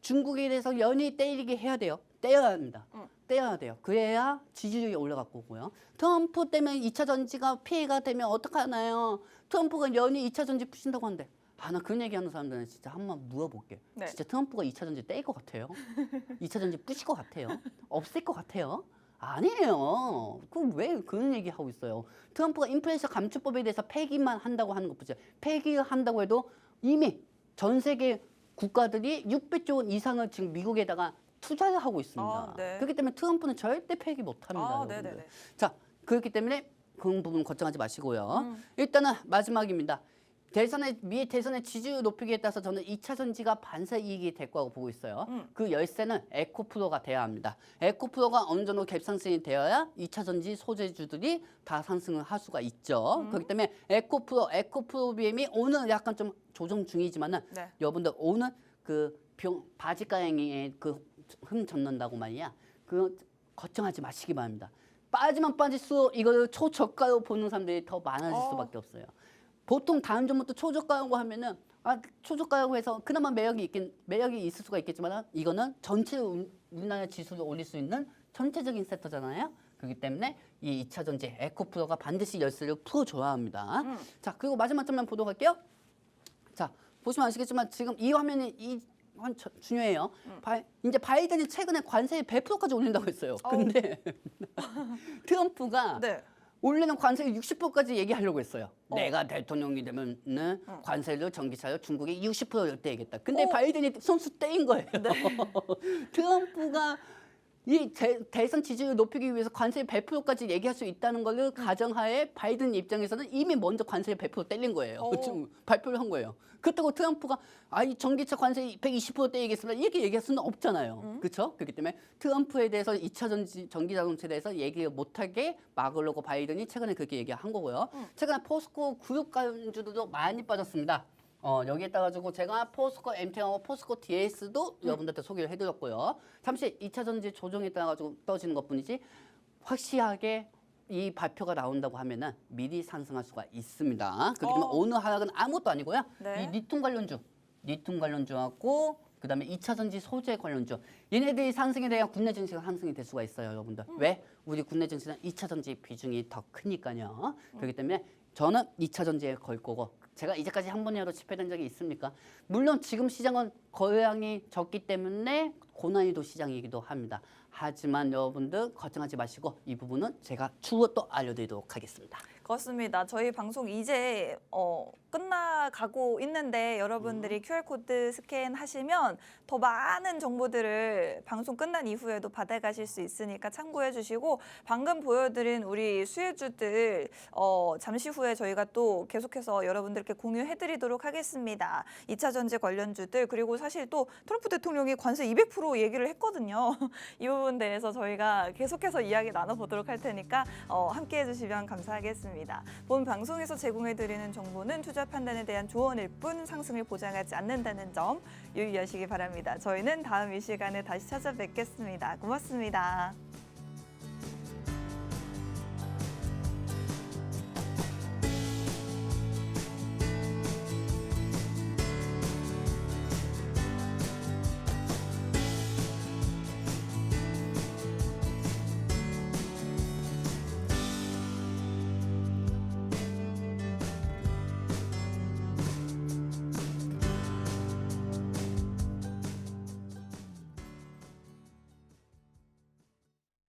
S2: 중국에 대해서 연이 때리게 해야 돼요. 떼어야 합니다. 떼어야 돼요. 그래야 지지율이 올라갈 거고요. 트럼프 때문에 2차 전지가 피해가 되면 어떡하나요? 트럼프가 연이 2차 전지 푸신다고 하는데 나 그런 얘기하는 사람들은 진짜 한번 물어볼게.
S1: 네.
S2: 진짜 트럼프가 2차 전지 떼일 것 같아요? 2차 전지 부실 것 같아요? 없앨 것 같아요? 아니에요. 그럼 왜 그런 얘기 하고 있어요? 트럼프가 인플레이션 감축법에 대해서 폐기만 한다고 하는 것뿐이죠. 폐기한다고 해도 이미 전 세계 국가들이 600조 원 이상을 지금 미국에다가 투자를 하고 있습니다.
S1: 네.
S2: 그렇기 때문에 트럼프는 절대 폐기 못합니다. 여러분들.
S1: 네네네.
S2: 자, 그렇기 때문에 그런 부분 걱정하지 마시고요. 일단은 마지막입니다. 미 대선의 지지율 높이기에 따라서 저는 2차 전지가 반사 이익이 될 거라고 보고 있어요. 그 열쇠는 에코프로가 돼야 합니다. 에코프로가 어느 정도 갭상승이 되어야 2차 전지 소재주들이 다 상승을 할 수가 있죠. 그렇기 때문에 에코프로 BM이 오늘 약간 좀 조정 중이지만은
S1: 네.
S2: 여러분들 오늘 그 바지가랑이에 그 흠 젖는다고 말이야. 그 걱정하지 마시기 바랍니다. 빠지면 빠질수록 이걸 초저가로 보는 사람들이 더 많아질 수밖에 없어요. 보통 다음 전부터 초저가라고 하면은 초저가라고 해서 그나마 매력이 있을 수가 있겠지만 이거는 전체 우리나라 지수를 올릴 수 있는 전체적인 섹터잖아요. 그렇기 때문에 이 2차 전지 에코프로가 반드시 열쇠를 풀어줘야 합니다. 자, 그리고 마지막 장면 보도록 할게요. 자, 보시면 아시겠지만 지금 이 화면이 중요해요. 이제 바이든이 최근에 관세를 100%까지 올린다고 했어요. 근데 트럼프가
S1: 네.
S2: 올해는 관세를 60%까지 얘기하려고 했어요. 내가 대통령이 되면은 관세를 전기차로 중국에 60%를 떼겠다. 근데 바이든이 손수 떼인 거예요. 트럼프가 이 대선 지지율을 높이기 위해서 관세 100%까지 얘기할 수 있다는 것을 가정하에 바이든 입장에서는 이미 먼저 관세 100% 떼린 거예요. 지금 발표를 한 거예요. 그렇다고 트럼프가 이 전기차 관세 120% 떼이겠습니다. 이렇게 얘기할 수는 없잖아요. 그렇죠? 그렇기 때문에 트럼프에 대해서 2차 전기 자동차에 대해서 얘기를 못하게 막으려고 바이든이 최근에 그렇게 얘기한 거고요. 최근에 포스코 그룹 관주들도 많이 빠졌습니다. 여기에 따라가지고 제가 포스코 MT하고 포스코 DS도 여러분들한테 소개를 해드렸고요. 잠시 2차 전지 조정에 따라가지고 떨어지는 것뿐이지 확실하게 이 발표가 나온다고 하면은 미리 상승할 수가 있습니다. 그렇기 때문에 오늘 하락은 아무것도 아니고요.
S1: 네.
S2: 이 리튬 관련주하고 그다음에 2차 전지 소재 관련주 얘네들이 상승이 돼야 국내 증시가 상승이 될 수가 있어요, 여러분들. 왜? 우리 국내 증시는 2차 전지 비중이 더 크니까요. 그렇기 때문에 저는 2차 전지에 걸 거고 제가 이제까지 한 번이라도 집회된 적이 있습니까? 물론 지금 시장은 거래량이 적기 때문에 고난이도 시장이기도 합니다. 하지만 여러분들 걱정하지 마시고 이 부분은 제가 추후 또 알려드리도록 하겠습니다.
S1: 그렇습니다. 저희 방송 이제 끝나가고 있는데 여러분들이 QR코드 스캔하시면 더 많은 정보들을 방송 끝난 이후에도 받아가실 수 있으니까 참고해 주시고 방금 보여드린 우리 수혜주들 잠시 후에 저희가 또 계속해서 여러분들께 공유해드리도록 하겠습니다. 2차 전지 관련주들 그리고 사실 또 트럼프 대통령이 관세 200% 얘기를 했거든요. 이 부분 대해서 저희가 계속해서 이야기 나눠보도록 할 테니까 함께해 주시면 감사하겠습니다. 본 방송에서 제공해드리는 정보는 투자 판단에 대한 조언일 뿐 상승을 보장하지 않는다는 점 유의하시기 바랍니다. 저희는 다음 이 시간에 다시 찾아뵙겠습니다. 고맙습니다.